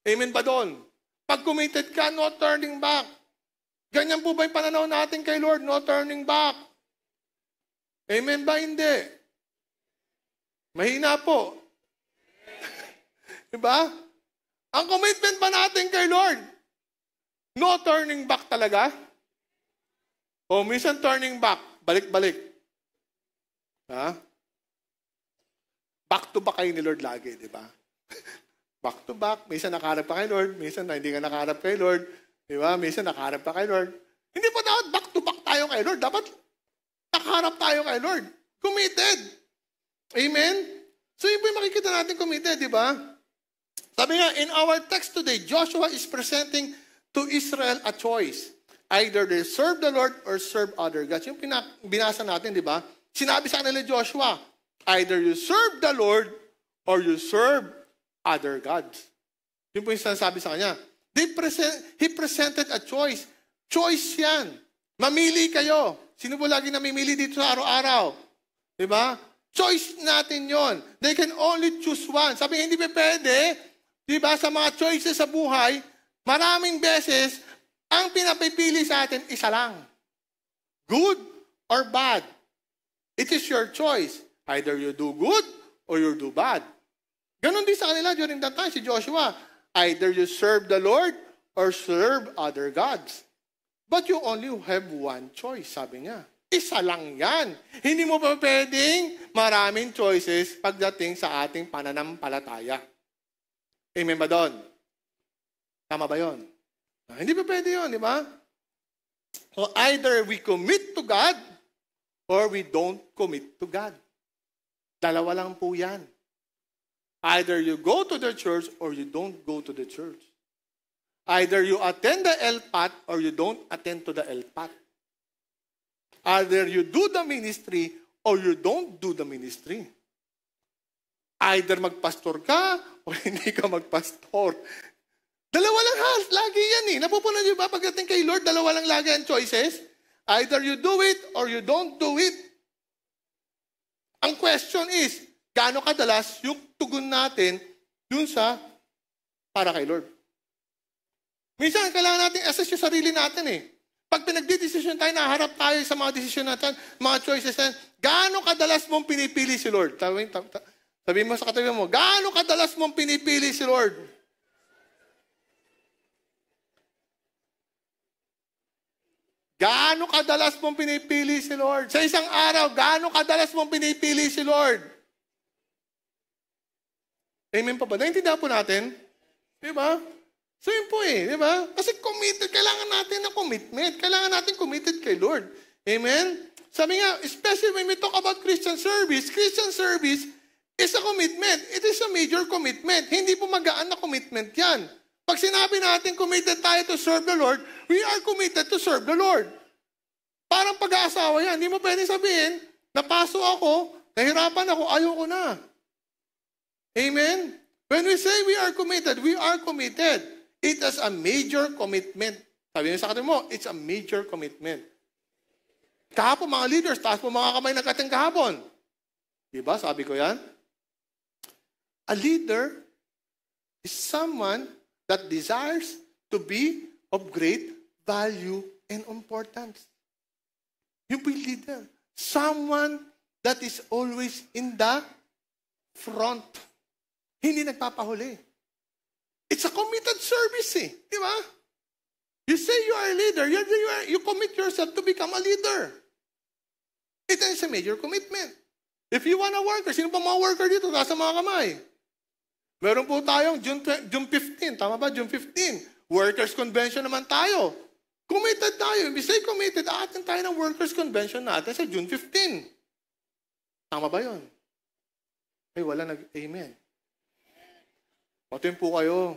Amen ba doon? Pag committed ka, no turning back. Ganyan po ba yung pananaw natin kay Lord? No turning back. Amen ba? Hindi. Mahina po. Diba? Ang commitment ba natin kay Lord? No turning back talaga? O minsan turning back, balik-balik. Ha? Back to back kayo ni Lord lagi, di ba? Back to back. Minsan nakaharap pa kay Lord. Minsan hindi ka nakaharap kay Lord. Di ba? Minsan nakaharap pa kay Lord. Hindi pa dapat back to back tayo kay Lord. Dapat nakaharap tayo kay Lord. Committed. Amen? So yun po yung makikita natin committed, di ba? Sabi nga, in our text today, Joshua is presenting to Israel a choice. Either they serve the Lord or serve other gods. Yung binasa natin, di ba? Sinabi sa kanila Joshua, either you serve the Lord or you serve other gods. Yun po yung sinasabi sa kanya. He presented a choice. Choice yan. Mamili kayo. Sino po lagi namimili dito sa araw-araw? Diba? Choice natin yon. They can only choose one. Sabi hindi pa pwede, diba, sa mga choices sa buhay, maraming beses, ang pinapipili sa atin, isa lang. Good or bad. It is your choice. Either you do good or you do bad. Ganon din sa kanila during that time, si Joshua. Either you serve the Lord or serve other gods. But you only have one choice, sabi niya. Isa lang yan. Hindi mo pa pwedeng maraming choices pagdating sa ating pananampalataya. Amen ba doon? Tama ba yun? Hindi pa pwede yun, di ba? So either we commit to God or we don't commit to God. Dalawa lang po yan. Either you go to the church or you don't go to the church. Either you attend the LPAT or you don't attend to the LPAT. Either you do the ministry or you don't do the ministry. Either magpastor ka o hindi ka magpastor. Dalawa lang lagi yan eh. Napupunan niyo ba pagdating kay Lord, dalawa lang lagi ang choices? Either you do it or you don't do it. Ang question is, gaano kadalas yung tugon natin dun sa para kay Lord? Minsan, kailangan natin assess yung sarili natin eh. Pag pinagdidesisyon tayo, naharap tayo sa mga desisyon natin, mga choices natin, gaano kadalas mong pinipili si Lord? Sabihin mo sa katabi mo, gaano kadalas mong pinipili si Lord? Gaano kadalas mong pinipili si Lord? Sa isang araw, gaano kadalas mong pinipili si Lord? Amen pa ba? Naintindihan po natin? Diba? So yun po di ba? Kasi committed, kailangan natin ng commitment. Kailangan natin committed kay Lord. Amen? Sabi nga, especially when we talk about Christian service is a commitment. It is a major commitment. Hindi po magaan na commitment yan. Pag sinabi natin committed tayo to serve the Lord, we are committed to serve the Lord. Parang pag-aasawa yan. Hindi mo pwede sabihin, napaso ako, nahirapan ako, ayoko na. Amen? When we say we are committed, we are committed. It is a major commitment. Sabi niyo sa katabi mo, it's a major commitment. Kahapon mga leaders, taas po mga kamay nagkating kahapon. Diba? Sabi ko yan. A leader is someone that desires to be of great value and importance. Yung po yung leader. Someone that is always in the front. Hindi nagpapahuli. It's a committed service Di ba? You say you are a leader, you commit yourself to become a leader. It is a major commitment. If you want a worker, sino pa mga worker dito? Nasa mga kamay. Meron po tayong June 15. Tama ba? June 15. Workers' convention naman tayo. Committed tayo. If we say committed, atin tayo ng workers' convention natin sa June 15. Tama ba yun? Ay, wala nag-amen. Patin po kayo.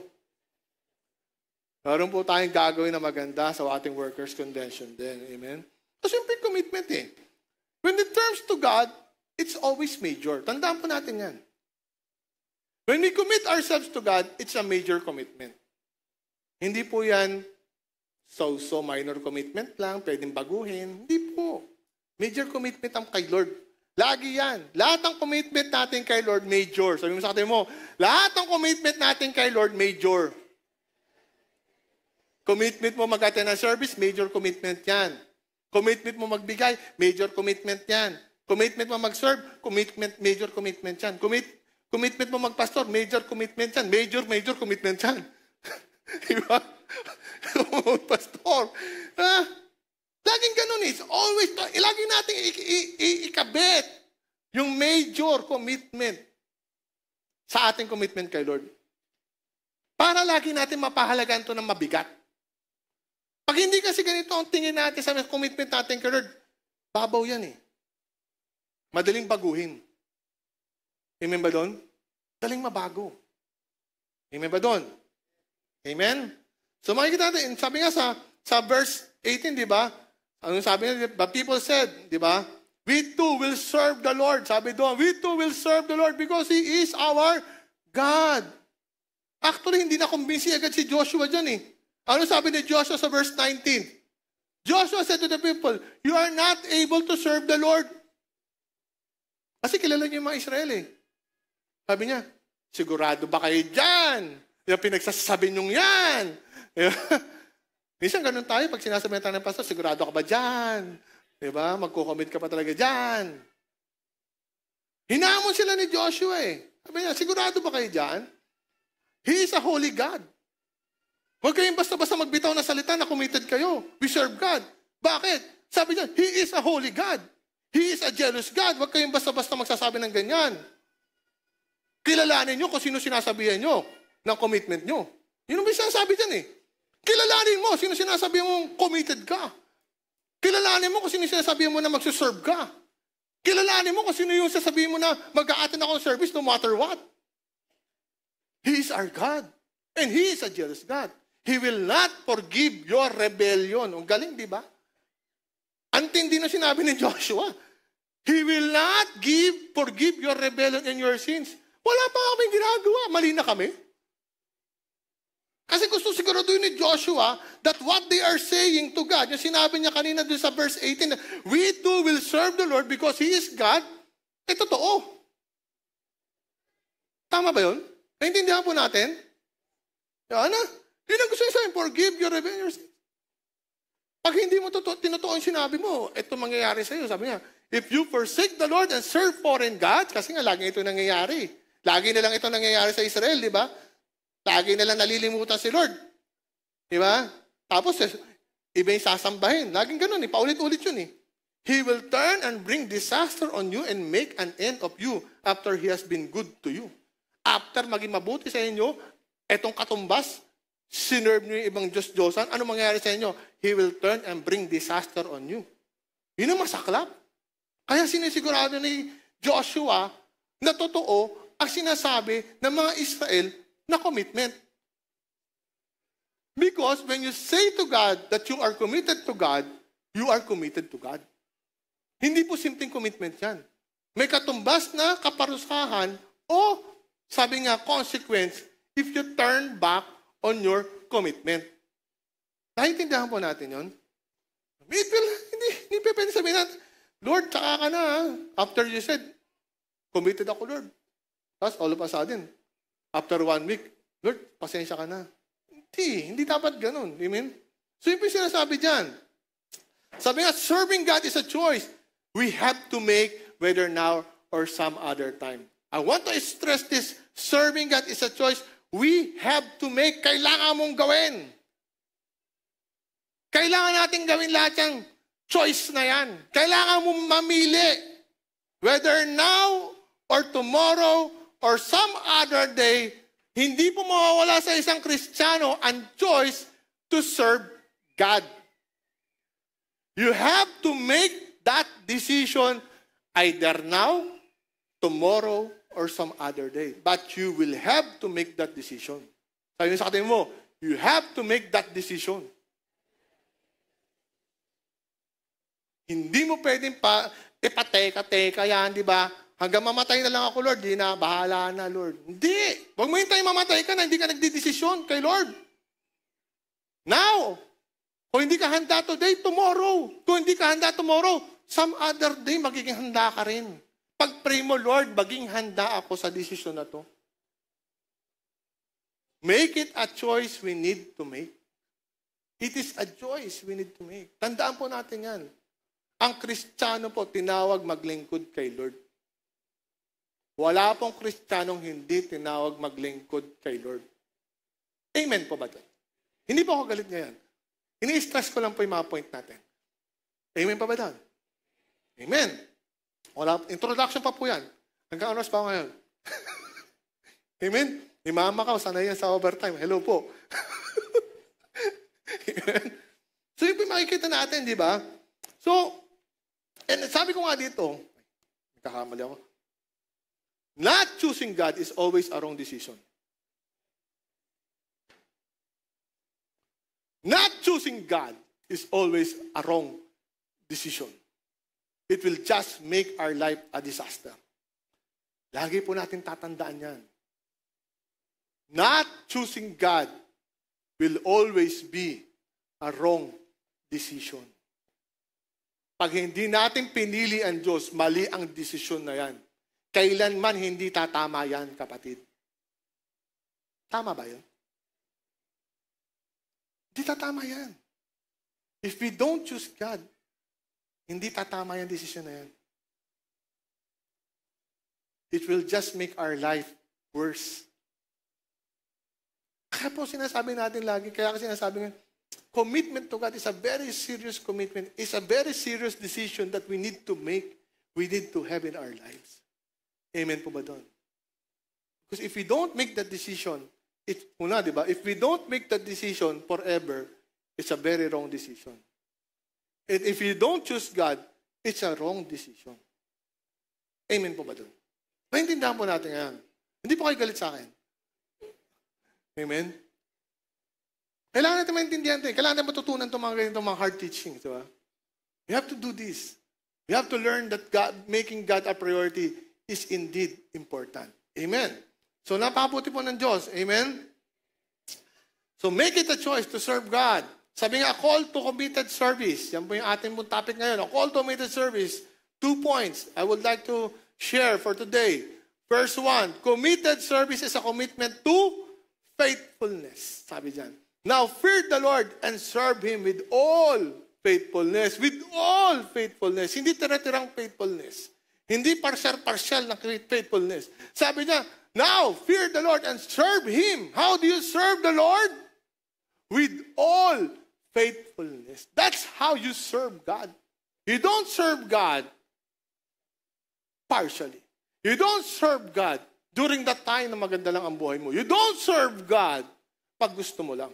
Meron po tayong gagawin na maganda sa ating workers' convention din. Amen? Kasi yung commitment When it comes to God, it's always major. Tandaan po natin yan. When we commit ourselves to God, it's a major commitment. Hindi po yan so minor commitment lang, pwedeng baguhin. Hindi po. Major commitment ang kay Lord. Lagi yan. Lahat ng commitment natin kay Lord, major. Sabi mo sa katabi mo, lahat ng commitment natin kay Lord, major. Commitment mo mag-attend ng service, major commitment yan. Commitment mo magbigay, major commitment yan. Commitment mo mag-serve, major commitment yan. Commitment mo mag-pastor, major commitment yan. Major commitment yan. Diba? Pastor. Laging ganun always, lagi natin ikabit yung major commitment sa ating commitment kay Lord. Para lagi natin mapahalagaan ito ng mabigat. Pag hindi kasi ganito ang tingin natin sa commitment natin kay Lord, babaw yan Madaling baguhin. Amen ba doon? Daling mabago. Amen ba doon? Amen? So makikita natin, sabi nga sa verse 18, di ba? Anong sabi niya? But people said, di ba? We too will serve the Lord. Sabi doon, we too will serve the Lord because He is our God. Actually, hindi na kumbinsi agad si Joshua dyan Ano sabi ni Joshua sa verse 19? Joshua said to the people, you are not able to serve the Lord. Kasi kilala niyo yung mga Israel Sabi niya, sigurado ba kayo dyan? Yung pinagsasabi niyong yan. Minsan ganun tayo, pag sinasabi tayo ng pastor, sigurado ka ba dyan? Diba? Magkukomit ka pa talaga dyan. Hinamon sila ni Joshua Sabi niya, sigurado ba kayo dyan? He is a holy God. Huwag kayong basta-basta magbitaw na salita na committed kayo. We serve God. Bakit? Sabi niya, He is a holy God. He is a jealous God. Huwag kayong basta-basta magsasabi ng ganyan. Kilalanin nyo kung sino sinasabihan nyo ng commitment nyo. Yun ang sinasabi dyan Kilalanin mo sino sinasabi mong committed ka. Kilalanin mo kung sino sinasabi mo na magsuserve ka. Kilalanin mo kung sino yung sasabihin mo na mag-a-attend ako ng service no matter what. He is our God. And He is a jealous God. He will not forgive your rebellion. Ang galing, di ba? Antindi na sinabi ni Joshua. He will not forgive your rebellion and your sins. Wala pa kaming ginagawa. Mali na kami. Kasi gusto siguraduhin ni Joshua that what they are saying to God, yung sinabi niya kanina doon sa verse 18, we too will serve the Lord because He is God, totoo. Tama ba yun? Naintindihan po natin? Yan na. Yun ang gusto niya sabihin, forgive your revenge. Pag hindi mo tinotoo yung sinabi mo, ito mangyayari sa iyo. Sabi niya, if you forsake the Lord and serve foreign gods, kasi nga lagi ito nangyayari. Lagi na lang ito nangyayari sa Israel, di ba? Lagi na lang nalilimutan si Lord. Di ba? Tapos, iba yung sasambahin. Laging ganun, paulit-ulit yun eh. He will turn and bring disaster on you and make an end of you after He has been good to you. After maging mabuti sa inyo, etong katumbas, sinerve nyo yung ibang Diyos-Diyosan, ano mangyayari sa inyo? He will turn and bring disaster on you. Yun ang masaklap. Kaya sinisigurado ni Joshua na totoo ang sinasabi ng mga Israel na commitment. Because when you say to God that you are committed to God, you are committed to God. Hindi po simpleng commitment yan. May katumbas na kaparusahan o, sabi nga, consequence if you turn back on your commitment. Naintindihan po natin yun? Hindi pwede sabihin natin, Lord, tsaka ka na. After you said, committed ako, Lord. Tapos all of a sudden, after 1 week, Lord, pasensya ka na. Hindi dapat ganun. Amen? So yung sinasabi dyan, sabi nga, serving God is a choice. We have to make whether now or some other time. I want to stress this. Serving God is a choice. We have to make. Kailangan mong gawin. Kailangan natin gawin lahat yung choice na yan. Kailangan mong mamili. Whether now or tomorrow or some other day, hindi po mawawala sa isang Kristiyano ang choice to serve God. You have to make that decision either now, tomorrow, or some other day. But you will have to make that decision. Sabi mo sa katabi mo, you have to make that decision. Hindi mo pwedeng ipateka-teka yan, di ba? Hanggang mamatay na lang ako, Lord. Di na, bahala na, Lord. Hindi. Huwag mo hintay mamatay ka na, hindi ka nagdidesisyon kay Lord. Now. Kung hindi ka handa today, tomorrow. Kung hindi ka handa tomorrow, some other day, magiging handa ka rin. Pag-pray mo, Lord, maging handa ako sa desisyon na to. Make it a choice we need to make. It is a choice we need to make. Tandaan po natin yan. Ang Kristiyano po, tinawag maglingkod kay Lord. Wala pong Kristiyanong hindi tinawag maglingkod kay Lord. Amen po ba ito? Hindi po ako galit ngayon. Ini-stress ko lang po yung mga point natin. Amen pa ba doon? Amen. Wala, introduction pa po yan. Hanggang oras pa ako ngayon. Amen? Ni mama ka, sanay yan sa overtime. Hello po. Amen? So yung makikita natin, di ba? So, and sabi ko nga dito, nagkakamali ako, not choosing God is always a wrong decision. Not choosing God is always a wrong decision. It will just make our life a disaster. Lagi po natin tatandaan yan. Not choosing God will always be a wrong decision. Pag hindi natin pinili ang Diyos, mali ang desisyon na yan. Kailanman hindi tatama yan, kapatid. Tama ba yun? Hindi tatama yan. If we don't choose God, hindi tatama yung desisyon na yan. It will just make our life worse. Kaya po sinasabi natin lagi, kaya sinasabi nga, commitment to God is a very serious commitment. It's a very serious decision that we need to make, we need to have in our lives. Amen po ba doon? Because if we don't make that decision, diba? If we don't make that decision forever, it's a very wrong decision. And if you don't choose God, it's a wrong decision. Amen po ba doon? Maintindihan po natin ngayon. Hindi po kayo galit sa akin. Amen? Kailangan natin maintindihan ito. Kailangan natin matutunan itong mga ganitong mga hard teachings. Diba? We have to do this. We have to learn that God, making God a priority is indeed important. Amen? So, napakabuti po ng Diyos. Amen? So make it a choice to serve God. Sabi nga, call to committed service. Yan po yung ating topic ngayon. A call to committed service. 2 points I would like to share for today. First one, committed service is a commitment to faithfulness. Sabi dyan. Now, fear the Lord and serve Him with all faithfulness. With all faithfulness. Hindi tira-tirang faithfulness. Hindi partial na faithfulness. Sabi niya, now, fear the Lord and serve Him. How do you serve the Lord? With all faithfulness. That's how you serve God. You don't serve God partially. You don't serve God during that time na maganda lang ang buhay mo. You don't serve God pag gusto mo lang.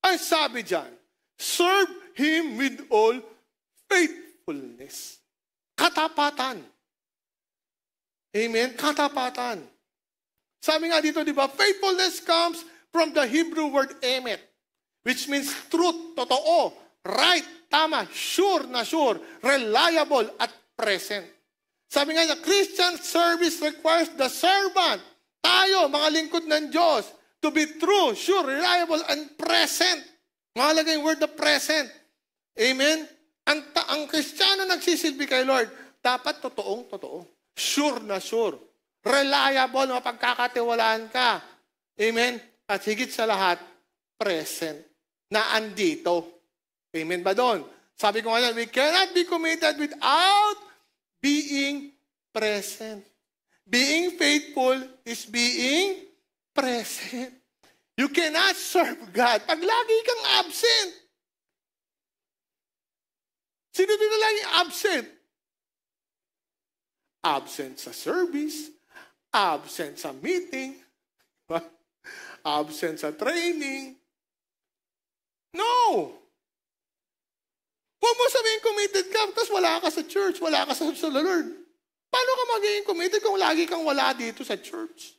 Ang sabi dyan, serve Him with all faithfulness. Katapatan. Amen? Katapatan. Sabi nga dito, di ba, faithfulness comes from the Hebrew word emet, which means truth, totoo, right, tama, sure na sure, reliable, at present. Sabi nga niya, Christian service requires the servant, tayo, mga lingkod ng Diyos, to be true, sure, reliable, and present. Mahalaga yung word na present. Amen? Ang Kristiyano nagsisilbi kay Lord, dapat totoong totoo. Sure na sure. Reliable, mapagkakatiwalaan ka. Amen? At higit sa lahat, present. Na andito. Amen ba doon? Sabi ko nga yan, we cannot be committed without being present. Being faithful is being present. You cannot serve God pag lagi kang absent. Sino dito lagi absent? Absent sa service, absent sa meeting, absent sa training. No! Huwag mo sabihin committed ka, tapos wala ka sa church, wala ka sa Lord. Paano ka magiging committed kung lagi kang wala dito sa church?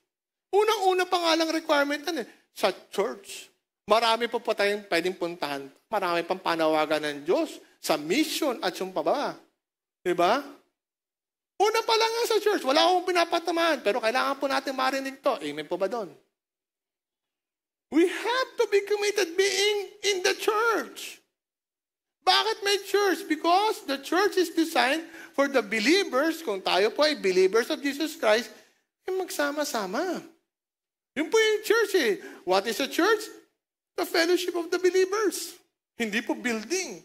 Unang-una pa nga lang requirement yan sa church. Marami po tayong pwedeng puntahan. Marami pang panawagan ng Diyos sa mission at yung pa ba. Diba? Una pa lang nga sa church, wala akong pinapatamaan, pero kailangan po natin marinig to. Amen po ba doon? We have to be committed being in the church. Bakit may church? Because the church is designed for the believers, kung tayo po ay believers of Jesus Christ, ay magsama-sama. Yun po yung church eh. What is a church? The fellowship of the believers. Hindi po building.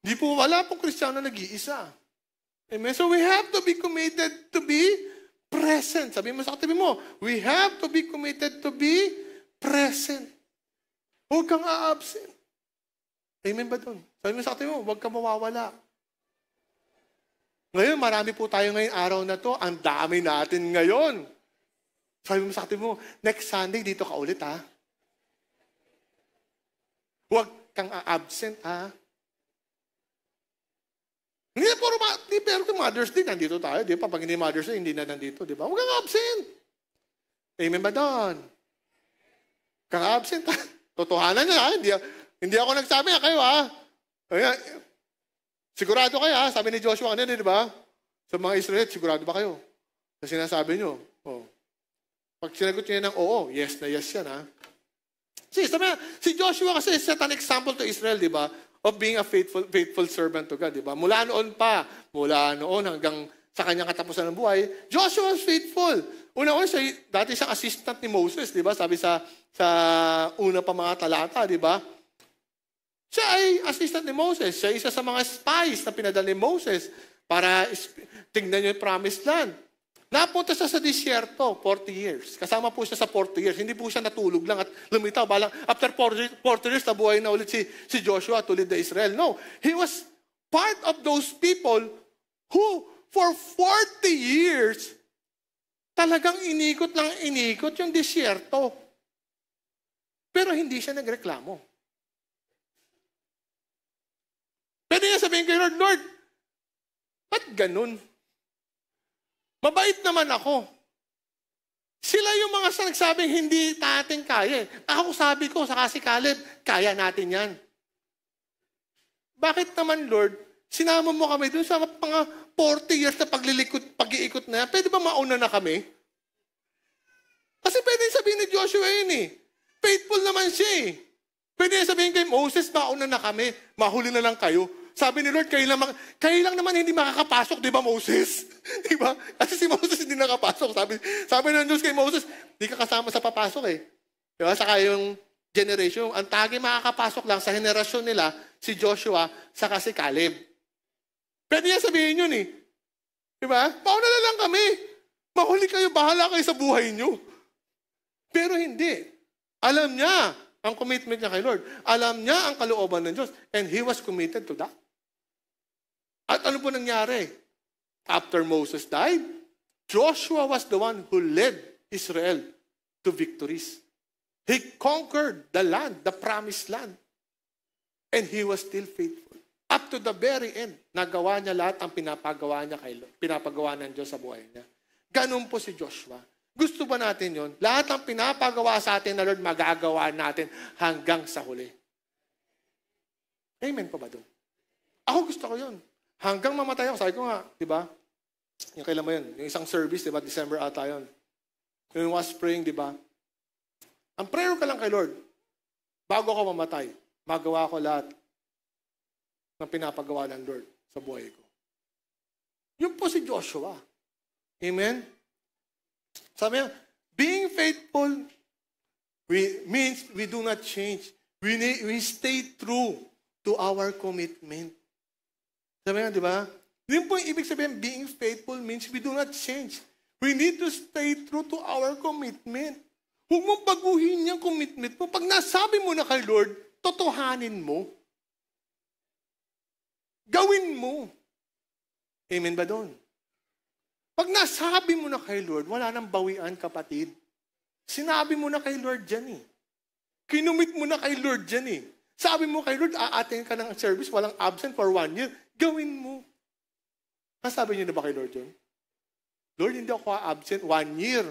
Hindi po wala pong Kristiyano nag-iisa. Amen? So we have to be committed to be present. Sabi mo sa katabi mo, we have to be committed to be present. Huwag kang a-absent. Amen ba doon? Sabi mo sa katabi mo, huwag kang mawawala. Ngayon, marami po tayo ngayong araw na to. Ang dami natin ngayon. Sabi mo sa katabi mo, next Sunday, dito ka ulit ha. Huwag kang a-absent ha. Hindi pero kung Mother's Day, nandito tayo. Di ba? Pag hindi Mother's Day, hindi na nandito. Di ba? Huwag kang absent. Amen ba doon? Kang absent. Totohanan niya. Ha? Hindi ako nagsabi na kayo. Ha? Kaya, sigurado kayo. Ha? Sabi ni Joshua kanina, di ba? Sa mga Israelite, sigurado ba kayo? Sa sinasabi nyo. Oh. Pag sinagot niya ng oo, yes na yes yan. Ha? Si Joshua kasi set an example to Israel, di ba? Of being a faithful servant to God, di ba? Mula noon hanggang sa kanyang katapusan ng buhay, Joshua was faithful. Una-una siya, dati siyang assistant ni Moses, di ba? Sabi sa una pa mga talata, di ba? Siya ay assistant ni Moses. Siya isa sa mga spies na pinadala ni Moses para tingnan niyo yung promised land. Napunta siya sa disyerto, 40 years. Kasama po siya sa 40 years. Hindi po siya natulog lang at lumitaw. After 40 years, nabuhay na ulit si Joshua to lead the Israel. No, he was part of those people who, for 40 years, talagang inikot yung disyerto. Pero hindi siya nagreklamo. Pwede niya sabihin kay Lord, Lord, ba't ganun? Mabait naman ako. Sila yung mga nagsabing hindi natin kaya. Ako sabi ko, saka si Caleb, kaya natin yan. Bakit naman, Lord, sinama mo kami dun sa mga 40 years na pag-iikot na yan? Pwede ba mauna na kami? Kasi pwede sabihin ni Joshua yun eh. Faithful naman siya eh. Pwede sabihin kay Moses, mauna na kami, mahuli na lang kayo. Sabi ni Lord, kayo lang naman hindi makakapasok, di ba Moses? Di ba? Kasi si Moses hindi nakapasok. Sabi ng Diyos kay Moses, di ka kasama sa papasok eh. Di ba? Saka yung generation, ang tagi makakapasok lang sa henerasyon nila, si Joshua, saka si Caleb. Pwede niya sabihin yun eh. Di ba? Mauna na lang kami. Mahuli kayo, bahala kayo sa buhay nyo. Pero hindi. Alam niya ang commitment niya kay Lord. Alam niya ang kalooban ng Diyos. And he was committed to that. At ano po nangyari? After Moses died, Joshua was the one who led Israel to victories. He conquered the land, the promised land. And he was still faithful. Up to the very end, nagawa niya lahat ang pinapagawa ng Diyos sa buhay niya. Ganun po si Joshua. Gusto ba natin yon? Lahat ng pinapagawa sa atin na Lord, magagawa natin hanggang sa huli. Amen pa ba doon? Ako gusto ko yun. Hanggang mamatay ako. Sabi ko nga, di ba? Yung kailan mo yun? Yung isang service, di ba? December ata yun. Yung was praying, di ba? Ang prayer ka lang kay Lord, bago ako mamatay, magawa ko lahat ng pinapagawa ng Lord sa buhay ko. Yun po si Joshua. Amen? Sabi niya, being faithful means we do not change. We stay true to our commitment. Sabi niya, di ba? Yun po yung ibig sabihin, being faithful means we do not change. We need to stay true to our commitment. Huwag mong baguhin yung commitment mo. Pag nasabi mo na kay Lord, totohanin mo. Gawin mo. Amen ba doon? Pag nasabi mo na kay Lord, wala nang bawian, kapatid. Sinabi mo na kay Lord dyan eh. Kinumit mo na kay Lord dyan eh. Sabi mo kay Lord, aatin ka ng service, walang absent for 1 year. Gawin mo. Sabi niyo na ba kay Lord dyan? Lord, hindi ako absent 1 year.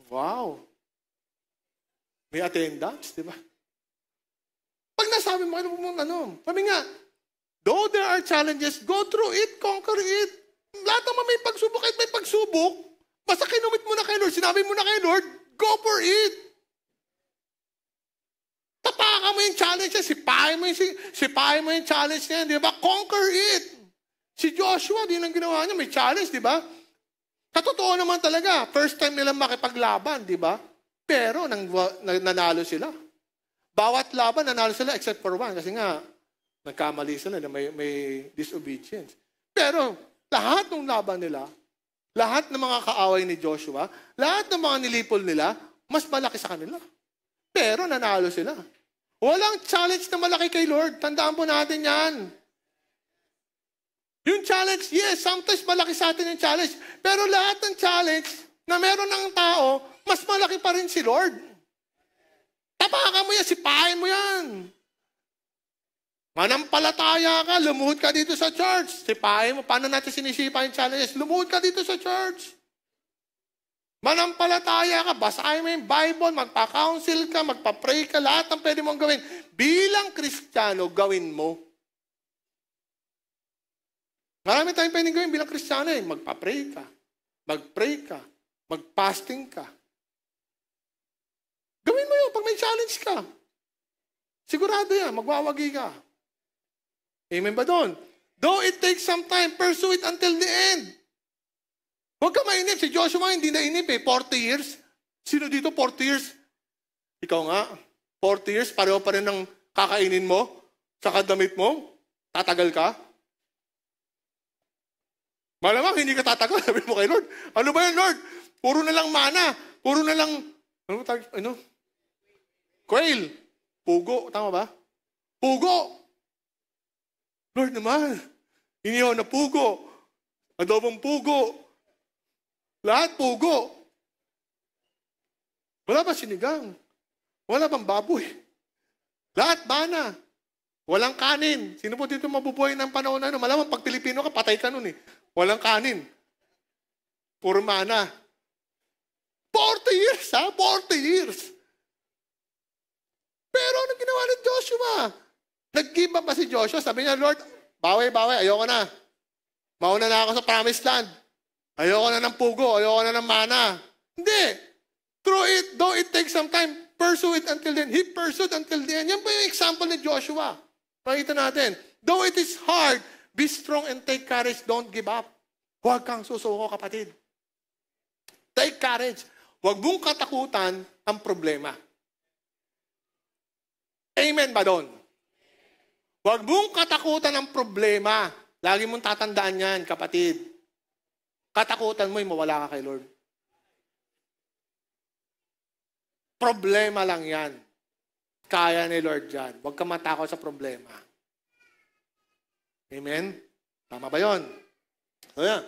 Wow. May attendance, di ba? Pag nasabi mo, sabi nga, though there are challenges, go through it, conquer it. Lahat naman may pagsubok kahit may pagsubok. Basta kinumit mo na kay Lord, sinabi mo na kay Lord, go for it. Tapakan mo yung challenge niya, sipahin mo yung challenge niya, di ba? Conquer it. Si Joshua, di lang ginawa niya, may challenge, di ba? Katotoo naman talaga, first time nilang makipaglaban, di ba? Pero nanalo sila. Bawat laban, nanalo sila except for one. Kasi nga, nagkamali sila na may disobedience. Pero, lahat ng laban nila, lahat ng mga kaaway ni Joshua, lahat ng mga nilipol nila, mas malaki sa kanila. Pero nanalo sila. Walang challenge na malaki kay Lord. Tandaan po natin yan. Yung challenge, yes, sometimes malaki sa atin yung challenge. Pero lahat ng challenge na meron ng tao, mas malaki pa rin si Lord. Tapakan mo yan, sipahin mo yan. Manampalataya ka, lumuhod ka dito sa church. Sipahin mo, paano natin sinisipa yung challenges? Lumuhod ka dito sa church. Manampalataya ka, basahin mo yung Bible, magpa-counsel ka, magpa-pray ka, lahat ng pwede mong gawin. Bilang Kristiyano, gawin mo. Marami tayong pwedeng gawin bilang Kristiyano eh. Magpa-pray ka, mag-pray ka, mag-fasting ka. Gawin mo yun pag may challenge ka. Sigurado yan, magwawagi ka. Amen ba doon? Though it takes some time, pursue it until the end. Huwag ka mainip. Si Joshua hindi nainip eh. 40 years. Sino dito 40 years? Ikaw nga. 40 years, pareho pa rin ng kakainin mo, saka damit mo. Tatagal ka? Malamang hindi ka tatagal. Sabi mo kay Lord, ano ba yan Lord? Puro na lang mana. Puro na lang, quail. Pugo. Tama ba? Pugo. Lord naman, inihaw na pugo, adobong pugo, lahat pugo. Wala ba sinigang? Wala bang baboy? Lahat bana. Walang kanin. Sino po dito mabubuhay ng panahon na ano? Malamang pag Pilipino ka, patay ka nun eh. Walang kanin. Puro mana. 40 years ha? 40 years. Pero anong ginawa ni Joshua? Nag-give up pa si Joshua. Sabi niya, Lord, bawi, ayoko na. Mauna na ako sa promised land. Ayoko na ng pugo, ayoko na ng mana. Hindi. Through it, though it takes some time, pursue it until the end. He pursued until the end. Yan po yung example ni Joshua. Makita natin. Though it is hard, be strong and take courage. Don't give up. Huwag kang susuko, kapatid. Take courage. Huwag mong katakutan ang problema. Amen ba doon? Huwag mong katakutan ang problema. Lagi mong tatandaan yan, kapatid. Katakutan mo, mawala ka kay Lord. Problema lang yan. Kaya ni Lord yan. Huwag ka matakot sa problema. Amen? Tama ba yun? Ayan.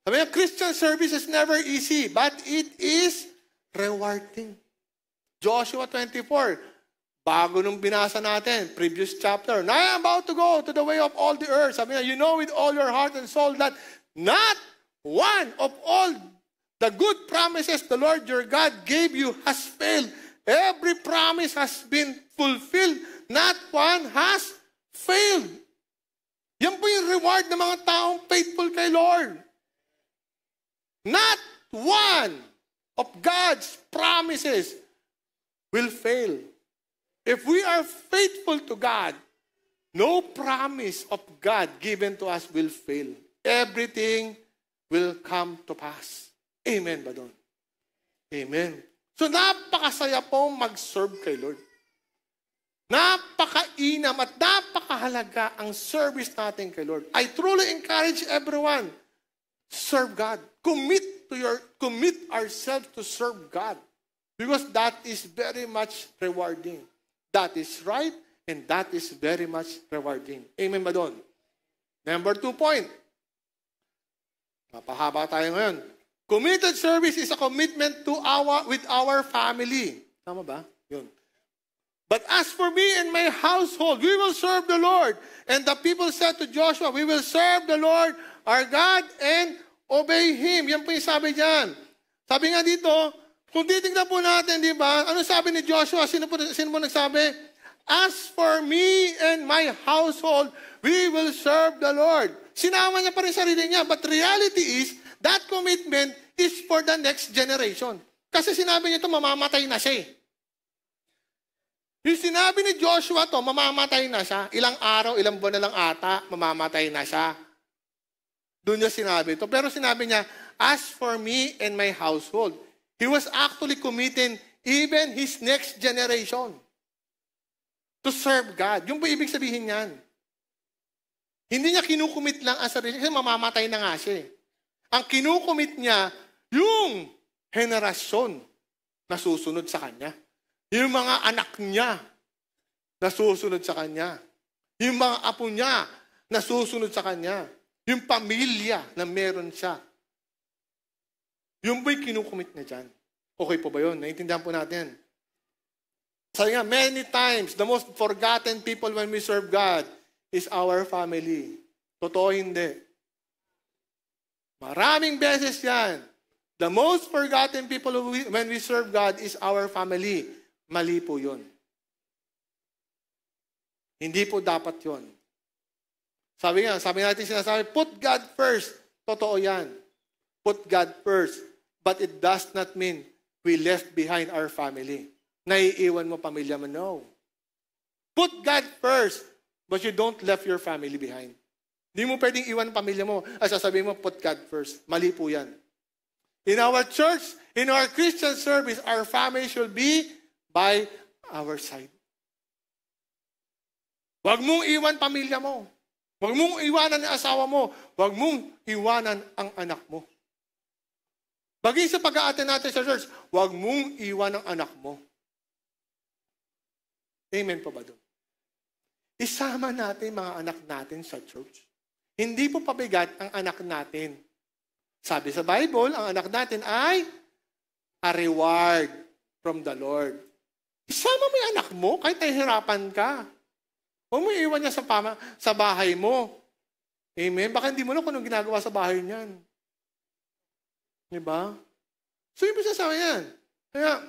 Sabi niya, Christian service is never easy, but it is rewarding. Joshua 24, bago nung binasa natin, previous chapter, now I am about to go to the way of all the earth. Sabi niya, you know with all your heart and soul that not one of all the good promises the Lord your God gave you has failed. Every promise has been fulfilled. Not one has failed. Yan po yung reward ng mga taong faithful kay Lord. Not one of God's promises will fail. If we are faithful to God, no promise of God given to us will fail. Everything will come to pass. Amen ba doon? Amen. So napakasaya po mag-serve kay Lord. Napakainam at napakahalaga ang service natin kay Lord. I truly encourage everyone, serve God. Commit ourselves to serve God. Because that is very much rewarding. That is right and that is very much rewarding. Amen ba doon? Number 2 point. Mapahaba tayo ngayon. Committed service is a commitment to with our family. Tama ba? Yun. But as for me and my household, we will serve the Lord. And the people said to Joshua, we will serve the Lord our God and obey Him. Yan po yung sabi dyan. Sabi nga dito, kung titignan po natin, di ba? Ano sabi ni Joshua? Sino po nagsabi? As for me and my household, we will serve the Lord. Sinama niya pa rin sarili niya. But reality is, that commitment is for the next generation. Kasi sinabi niya ito, mamamatay na siya. Yung sinabi ni Joshua to, mamamatay na siya. Ilang araw, ilang buwan na lang ata, mamamatay na siya. Doon niya sinabi ito. Pero sinabi niya, as for me and my household, he was actually committing even his next generation to serve God. Yung po ibig sabihin niyan. Hindi niya kinukumit lang ang sarili kasi mamamatay na nga siya. Ang kinukumit niya, yung henerasyon na susunod sa kanya. Yung mga anak niya na susunod sa kanya. Yung mga apo niya na susunod sa kanya. Yung pamilya na meron siya. Yung ba'y kinukumit niya dyan? Okay po ba yun? Naintindihan po natin. Sabi nga, many times, the most forgotten people when we serve God is our family. Totoo hindi. Maraming beses yan. The most forgotten people when we serve God is our family. Mali po yun. Hindi po dapat yun. Sabi natin sinasabi, put God first. Totoo yan. Put God first. But it does not mean we left behind our family. Naiiwan mo pamilya mo. No. Put God first, but you don't left your family behind. Hindi mo pwedeng iwan ang pamilya mo at sasabihin mo, put God first. Mali po yan. In our church, in our Christian service, our family should be by our side. Huwag mong iwan pamilya mo. Huwag mong iwanan ang asawa mo. Huwag mong iwanan ang anak mo. Bagay sa pag-aaten natin sa church, huwag mong iwan ang anak mo. Amen po ba doon? Isama natin mga anak natin sa church. Hindi po pabigat ang anak natin. Sabi sa Bible, ang anak natin ay a reward from the Lord. Isama mo yung anak mo kahit nahihirapan ka. Huwag mo iwan niya sa bahay mo. Amen? Baka hindi mo lang kung anong ginagawa sa bahay niyan. Diba? So, yung sasabi yan. Kaya,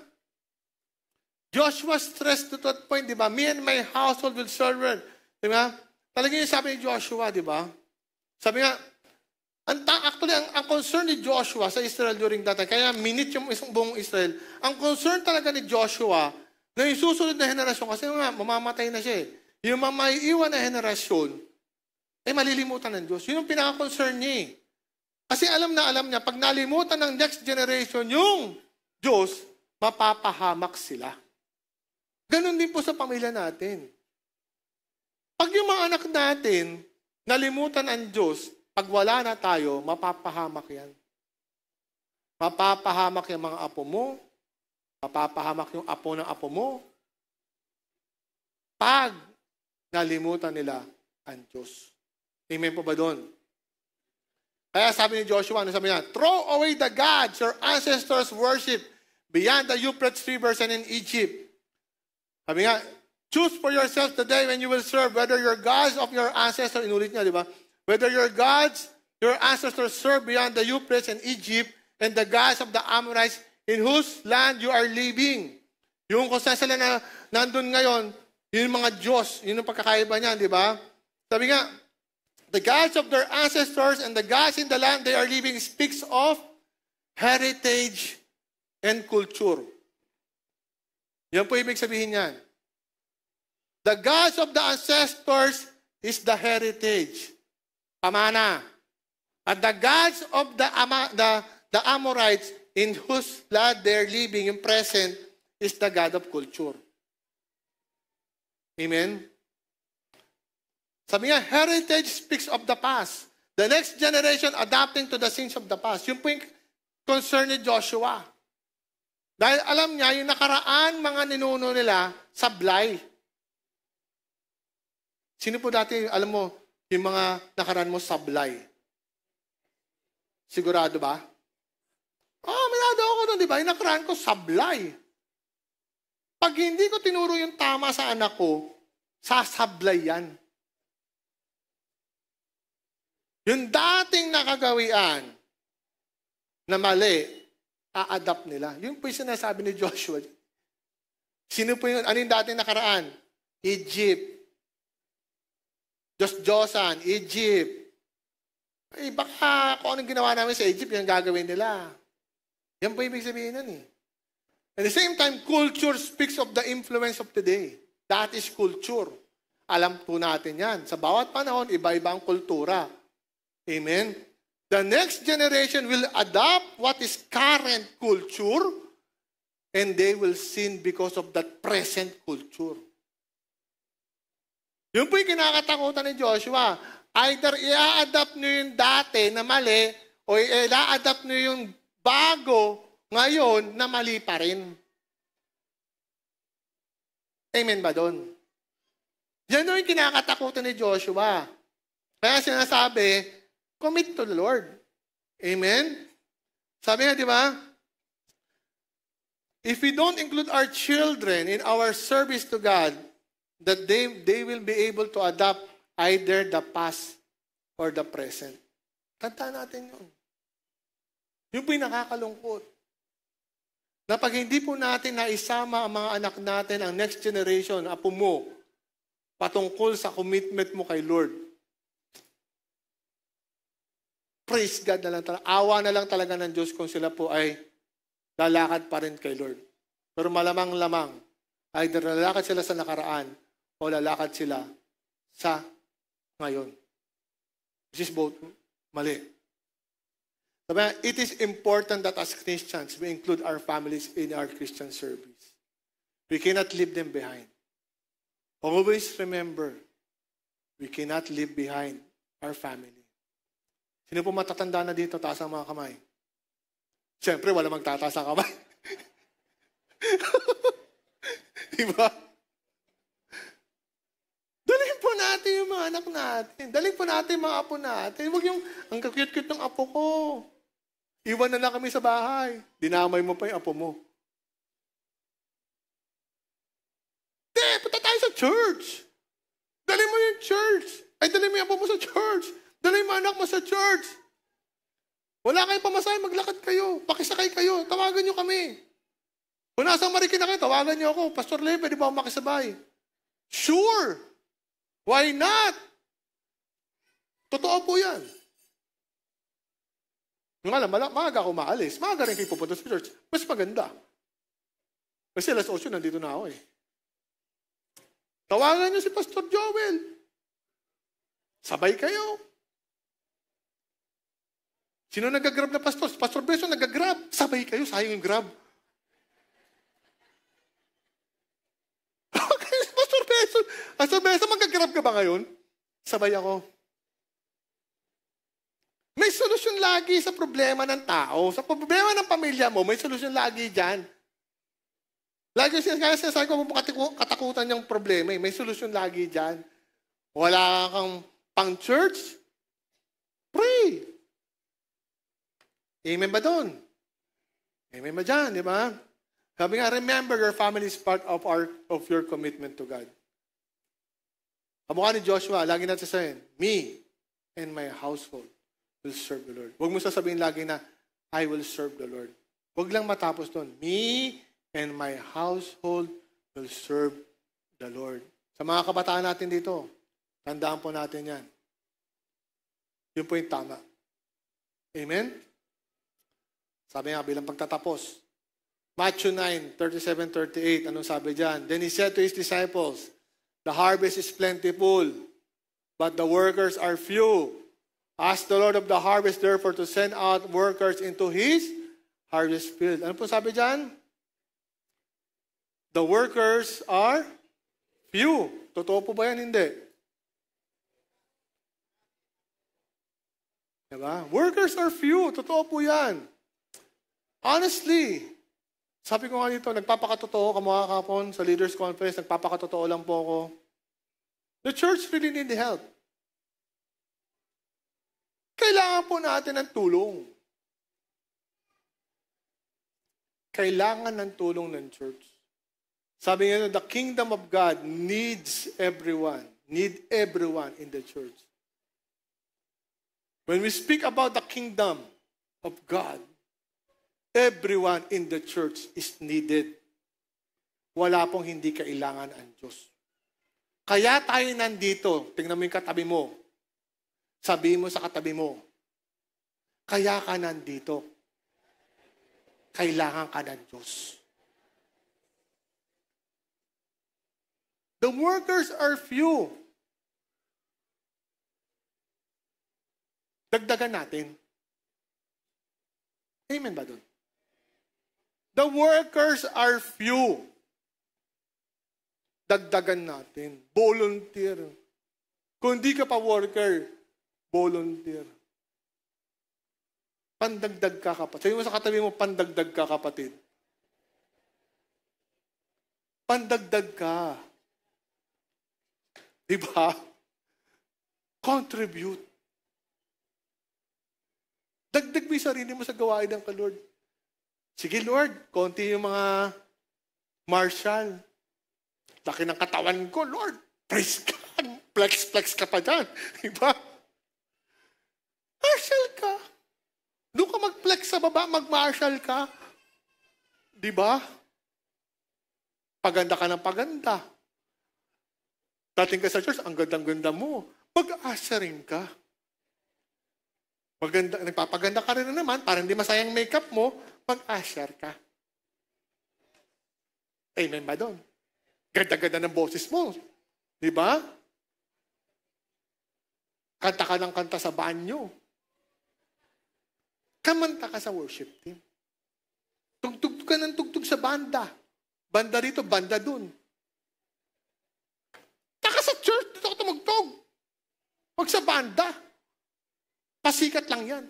Joshua stressed to that point, diba? Me and my household will serve. Diba? Talagang yung sabi ni Joshua, diba? Sabi nga, actually, ang concern ni Joshua sa Israel during that time, kaya minute yung isang buong Israel, ang concern talaga ni Joshua, na yung susunod na henerasyon, kasi nga, mamamatay na siya eh. Yung mamaiiwan na henerasyon, malilimutan ng Diyos. Yun yung pinaka-concern niya eh. Kasi alam niya, pag nalimutan ng next generation yung Diyos, mapapahamak sila. Ganon din po sa pamilya natin. Pag yung mga anak natin, nalimutan ang Diyos, pag wala na tayo, mapapahamak yan. Mapapahamak yung mga apo mo, mapapahamak yung apo ng apo mo, pag nalimutan nila ang Diyos. Amen po ba doon? Kaya sabi ni Joshua, ano sabi niya? Throw away the gods your ancestors worship beyond the Euphrates rivers and in Egypt. Sabi nga, choose for yourself the day when you will serve, whether your gods of your ancestors, inulit niya, di ba? Whether your gods, your ancestors serve beyond the Euphrates and Egypt, and the gods of the Amorites in whose land you are living. Yung kung saan sila na nandun ngayon, yun yung mga Diyos, yun yung pagkakaiba niya, di ba? Sabi nga, the gods of their ancestors and the gods in the land they are living speaks of heritage and culture. Yan po ibig sabihin niyan. The gods of the ancestors is the heritage. Pamana. At the gods of the Amorites in whose land they're living, yung present, is the God of culture. Amen? Sabi nga, heritage speaks of the past. The next generation adapting to the sins of the past. Yung po yung concern ni Joshua. Dahil alam niya, yung nakaraan mga ninuno nila, sablay. Sino po dati, alam mo, yung mga nakaraan mo, sablay? Sigurado ba? Minado ako doon, di ba? Yung nakaraan ko, sablay. Pag hindi ko tinuro yung tama sa anak ko, sasablay yan. Yung dating nakagawian na mali, a-adapt nila. Yun po yung sinasabi ni Joshua. Sino po yung, ano yung dating nakaraan? Egypt. Josan, Egypt. Baka kung anong ginawa namin sa Egypt, yung gagawin nila. Yan po ibig sabihin nun eh. At the same time, culture speaks of the influence of today. That is culture. Alam po natin yan. Sa bawat panahon, iba-iba ang kultura. Amen? The next generation will adopt what is current culture and they will sin because of that present culture. Yun po yung kinakatakutan ni Joshua. Either i-adapt nyo yung dati na mali o i-adapt nyo yung bago ngayon na mali pa rin. Amen ba doon? Yan yung kinakatakutan ni Joshua. Kaya sinasabi, commit to the Lord. Amen? Sabi nga, di ba? If we don't include our children in our service to God, that they will be able to adapt either the past or the present. Tandaan natin yun. Yun po yung nakakalungkot. Na pag hindi po natin naisama ang mga anak natin, ang next generation, apo mo, patungkol sa commitment mo kay Lord, praise God na lang talaga. Awa na lang talaga ng Diyos kung sila po ay lalakad pa rin kay Lord. Pero malamang-lamang, either lalakad sila sa nakaraan o lalakad sila sa ngayon. This is both mali. Sabi, it is important that as Christians, we include our families in our Christian service. We cannot leave them behind. Always remember, we cannot leave behind our family. Sino po matatanda na dito? Taas ang mga kamay. Siyempre, wala magtataas ang kamay. Diba? Dalhin po natin yung mga anak natin. Dalhin po natin yung mga apo natin. Huwag yung, ang cute-cute ng apo ko. Iwan na lang kami sa bahay. Dinamay mo pa yung apo mo. Punta tayo sa church. Dalhin mo yung church. Dalhin mo yung apo mo sa church. Dalhin mo anak mo sa church. Wala kayong pamasahe, maglakad kayo. Pakisakay kayo. Tawagan nyo kami. Kung nasa Marikina kayo, tawagan nyo ako. Pastor Leo, pwede ba ako makisabay? Sure. Why not? Totoo po yan. Yung alam, maaga ako maalis. Maaga rin kayo pupunta sa church. Mas maganda. Kasi alas 8, nandito na ako eh. Tawagan niyo si Pastor Joel. Sabay kayo. Sino nag-grab na pastor? Si Pastor Beso nag-grab. Sabay kayo, sayang yung grab. Okay, si Pastor Beso. Pastor Beso, mag-grab ka ba ngayon? Sabay ako. May solusyon lagi sa problema ng tao. Sa problema ng pamilya mo, may solusyon lagi dyan. Lagi sinasabi ko, katakutan niyang problema. May solusyon lagi dyan. Wala kang pang-church? Pray. Amen ba doon? Amen ba dyan, di ba? Sabi nga, remember your family is part of your commitment to God. Kamukha ni Joshua, lagi natin sasabihin, me and my household will serve the Lord. Huwag mo sasabihin lagi na, I will serve the Lord. Huwag lang matapos doon. Me and my household will serve the Lord. Sa mga kabataan natin dito, tandaan po natin yan. Yun po yung tama. Amen? Sabi nga bilang pagtatapos, Matthew 9:37-38, anong sabi dyan? Then he said to his disciples, the harvest is plentiful, but the workers are few. Ask the Lord of the harvest, therefore, to send out workers into his harvest field. Ano po sabi dyan? The workers are few. Totoo po ba yan? Hindi. Diba? Workers are few. Totoo po yan. Honestly, sabi ko nga dito, nagpapakatotoo, kamukha kapon sa Leaders Conference, nagpapakatotoo lang po ako. The church really need help. Kailangan po natin ng tulong. Kailangan ng tulong ng church. Sabi nga, the kingdom of God needs everyone. Need everyone in the church. When we speak about the kingdom of God, everyone in the church is needed. Wala pong hindi kailangan ang Diyos. Kaya tayo nandito, tingnan mo yung katabi mo. Sabihin mo sa katabi mo, kaya ka nandito. Kailangan ka ng Diyos. The workers are few. Dagdagan natin. Amen ba doon? The workers are few. Dagdagan natin. Volunteer. Kung di ka pa worker, volunteer. Pandagdag ka, kapatid. Sabi mo sa katabi mo, pandagdag ka, kapatid. Pandagdag ka. Diba? Contribute. Dagdag mo yung sarili mo sa gawain ng Lord. Sige, Lord, konti yung mga marshal. Laki ng katawan ko, Lord. Praise God. Flex ka pa dyan. Diba? Marshal ka. Doon ka mag-flex sa baba, mag-marshal ka. Diba? Paganda ka ng paganda. Dating ka sa church, ang gandang-ganda mo. Mag-asering ka. Maganda, nagpapaganda ka rin na naman, para hindi masayang makeup mo, mag-usher ka. Amen ba doon? Ganda-ganda ng boses mo. Di ba? Kanta ka ng kanta sa banyo. Kamanta ka sa worship team. Tugtog ka ng tugtog sa banda. Banda rito, banda doon. Taka sa church, dito ka tumugtog. Huwag sa banda. Pasikat lang yan.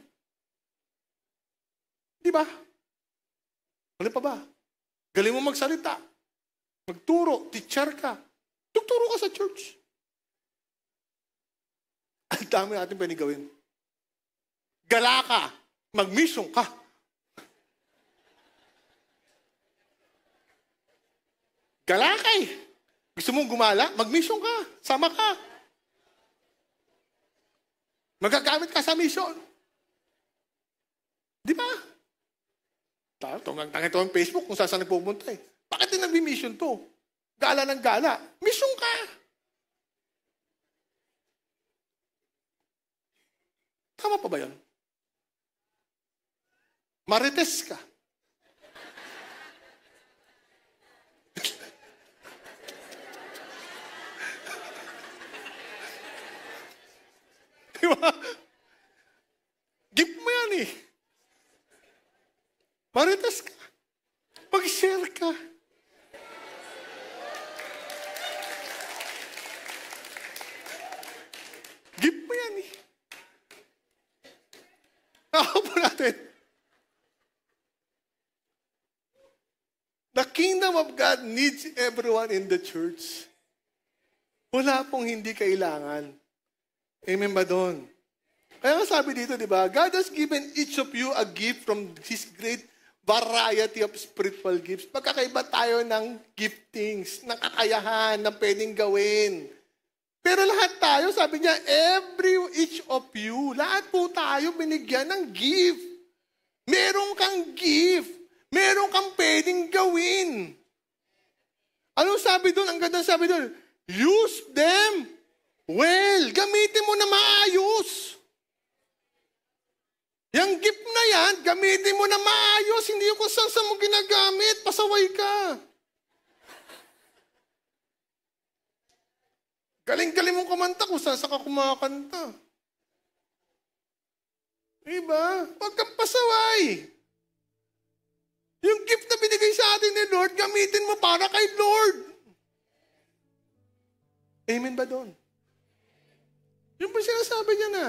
Di ba? Ano pa ba? Galing mo magsalita. Magturo, teacher ka. Tugturo ka sa church. Ang dami natin pwede gawin. Gala ka. Mag-mission ka. Gala ka eh. Gusto mong gumala? Mag-mission ka. Sama ka. Magagamit ka sa mission. Di ba? Ito ang Facebook kung saan nagpupunta eh. Bakit din nag-mission to? Gala ng gala. Mission ka. Tama pa ba yan? Marites ka. Di ba? Gift mo yan eh. Marites ka. Mag-share ka. Gift mo yan eh. Ako po natin. The kingdom of God needs everyone in the church. Wala pong hindi kailangan. Amen ba doon? Kaya nga sabi dito, di ba? God has given each of you a gift from His great variety of spiritual gifts. Magkakaiba tayo ng giftings, ng kakayahan, ng pwedeng gawin. Pero lahat tayo, sabi niya, each of you, lahat po tayo binigyan ng gift. Meron kang gift. Meron kang pwedeng gawin. Anong sabi doon? Ang ganda sabi doon, use them well. Gamitin mo na maayos. Yung gift na yan, gamitin mo na maayos. Hindi yung kung saan mo ginagamit. Pasaway ka. Galing-galing mong kumanta kung saan ka kumakanta. Diba? Huwag kang pasaway. Yung gift na binigay sa atin ni Lord, gamitin mo para kay Lord. Amen ba doon? Yung po sinasabi niya na.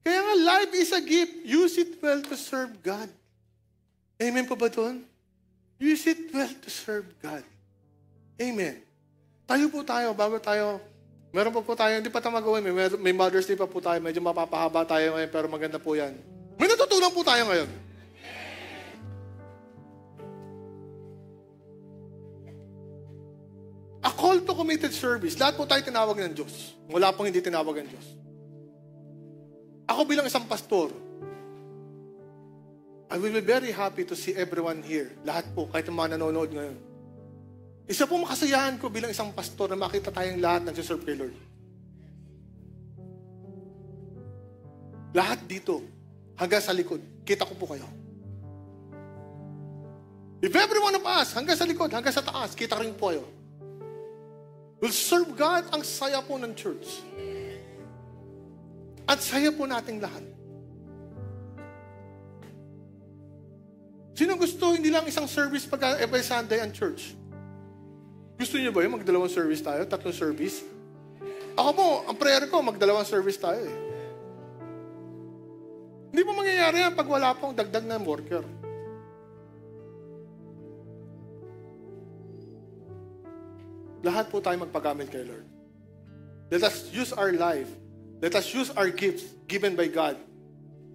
Kaya nga, life is a gift. Use it well to serve God. Amen po ba doon? Use it well to serve God. Amen. Tayo po tayo, bago tayo, meron pa po tayo, hindi pa tayo magawin, may Mother's Day pa po tayo, medyo mapapahaba tayo ngayon, pero maganda po yan. May natutunan po tayo ngayon. A call to committed service. Lahat po tayo tinawag ng Diyos. Wala pong hindi tinawag ng Diyos. Ako bilang isang pastor, I will be very happy to see everyone here. Lahat po, kahit yung mga nanonood ngayon. Isa po makasayahan ko bilang isang pastor na makita tayong lahat nagsiserve kay Lord. Lahat dito, hanggang sa likod, kita ko po kayo. If every one of us, hanggang sa likod, hanggang sa taas, kita rin po kayo. We'll serve God. Ang saya po ng church. At saya po nating lahat. Sino gusto hindi lang isang service pag every Sunday ang church? Gusto niyo ba yun? Magdalawang service tayo? 3 service? Ako po, ang prayer ko, magdalawang service tayo eh. Hindi po mangyayari yan pag wala pong dagdag na worker. Lahat po tayo magpagamit kay Lord. Let us use our life. Let us use our gifts given by God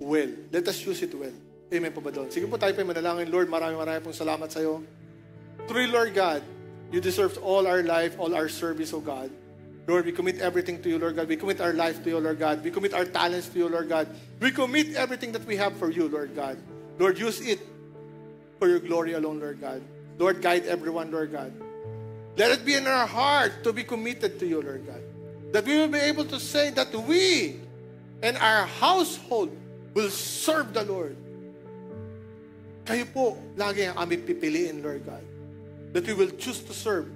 well. Let us use it well. Amen po ba doon? Sige po tayo pa manalangin. Lord, maraming pong salamat sa iyo. Truly, Lord God, you deserve all our life, all our service, O God. Lord, we commit everything to you, Lord God. We commit our life to you, Lord God. We commit our talents to you, Lord God. We commit everything that we have for you, Lord God. Lord, use it for your glory alone, Lord God. Lord, guide everyone, Lord God. Let it be in our heart to be committed to you, Lord God. That we will be able to say that we and our household will serve the Lord. Kayo po, lagi ang aming pipiliin, Lord God. That we will choose to serve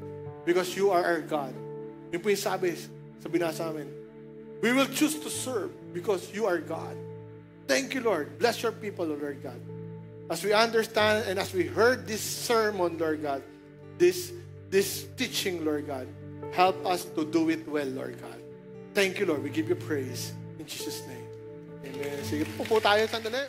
because you are our God. Yun po yung sabi sa binasa namin. We will choose to serve because you are God. Thank you, Lord. Bless your people, Lord God. As we understand and as we heard this sermon, Lord God, this teaching, Lord God, help us to do it well, Lord God. Thank you, Lord. We give you praise. In Jesus' name. Amen. Sige po tayo, sandali.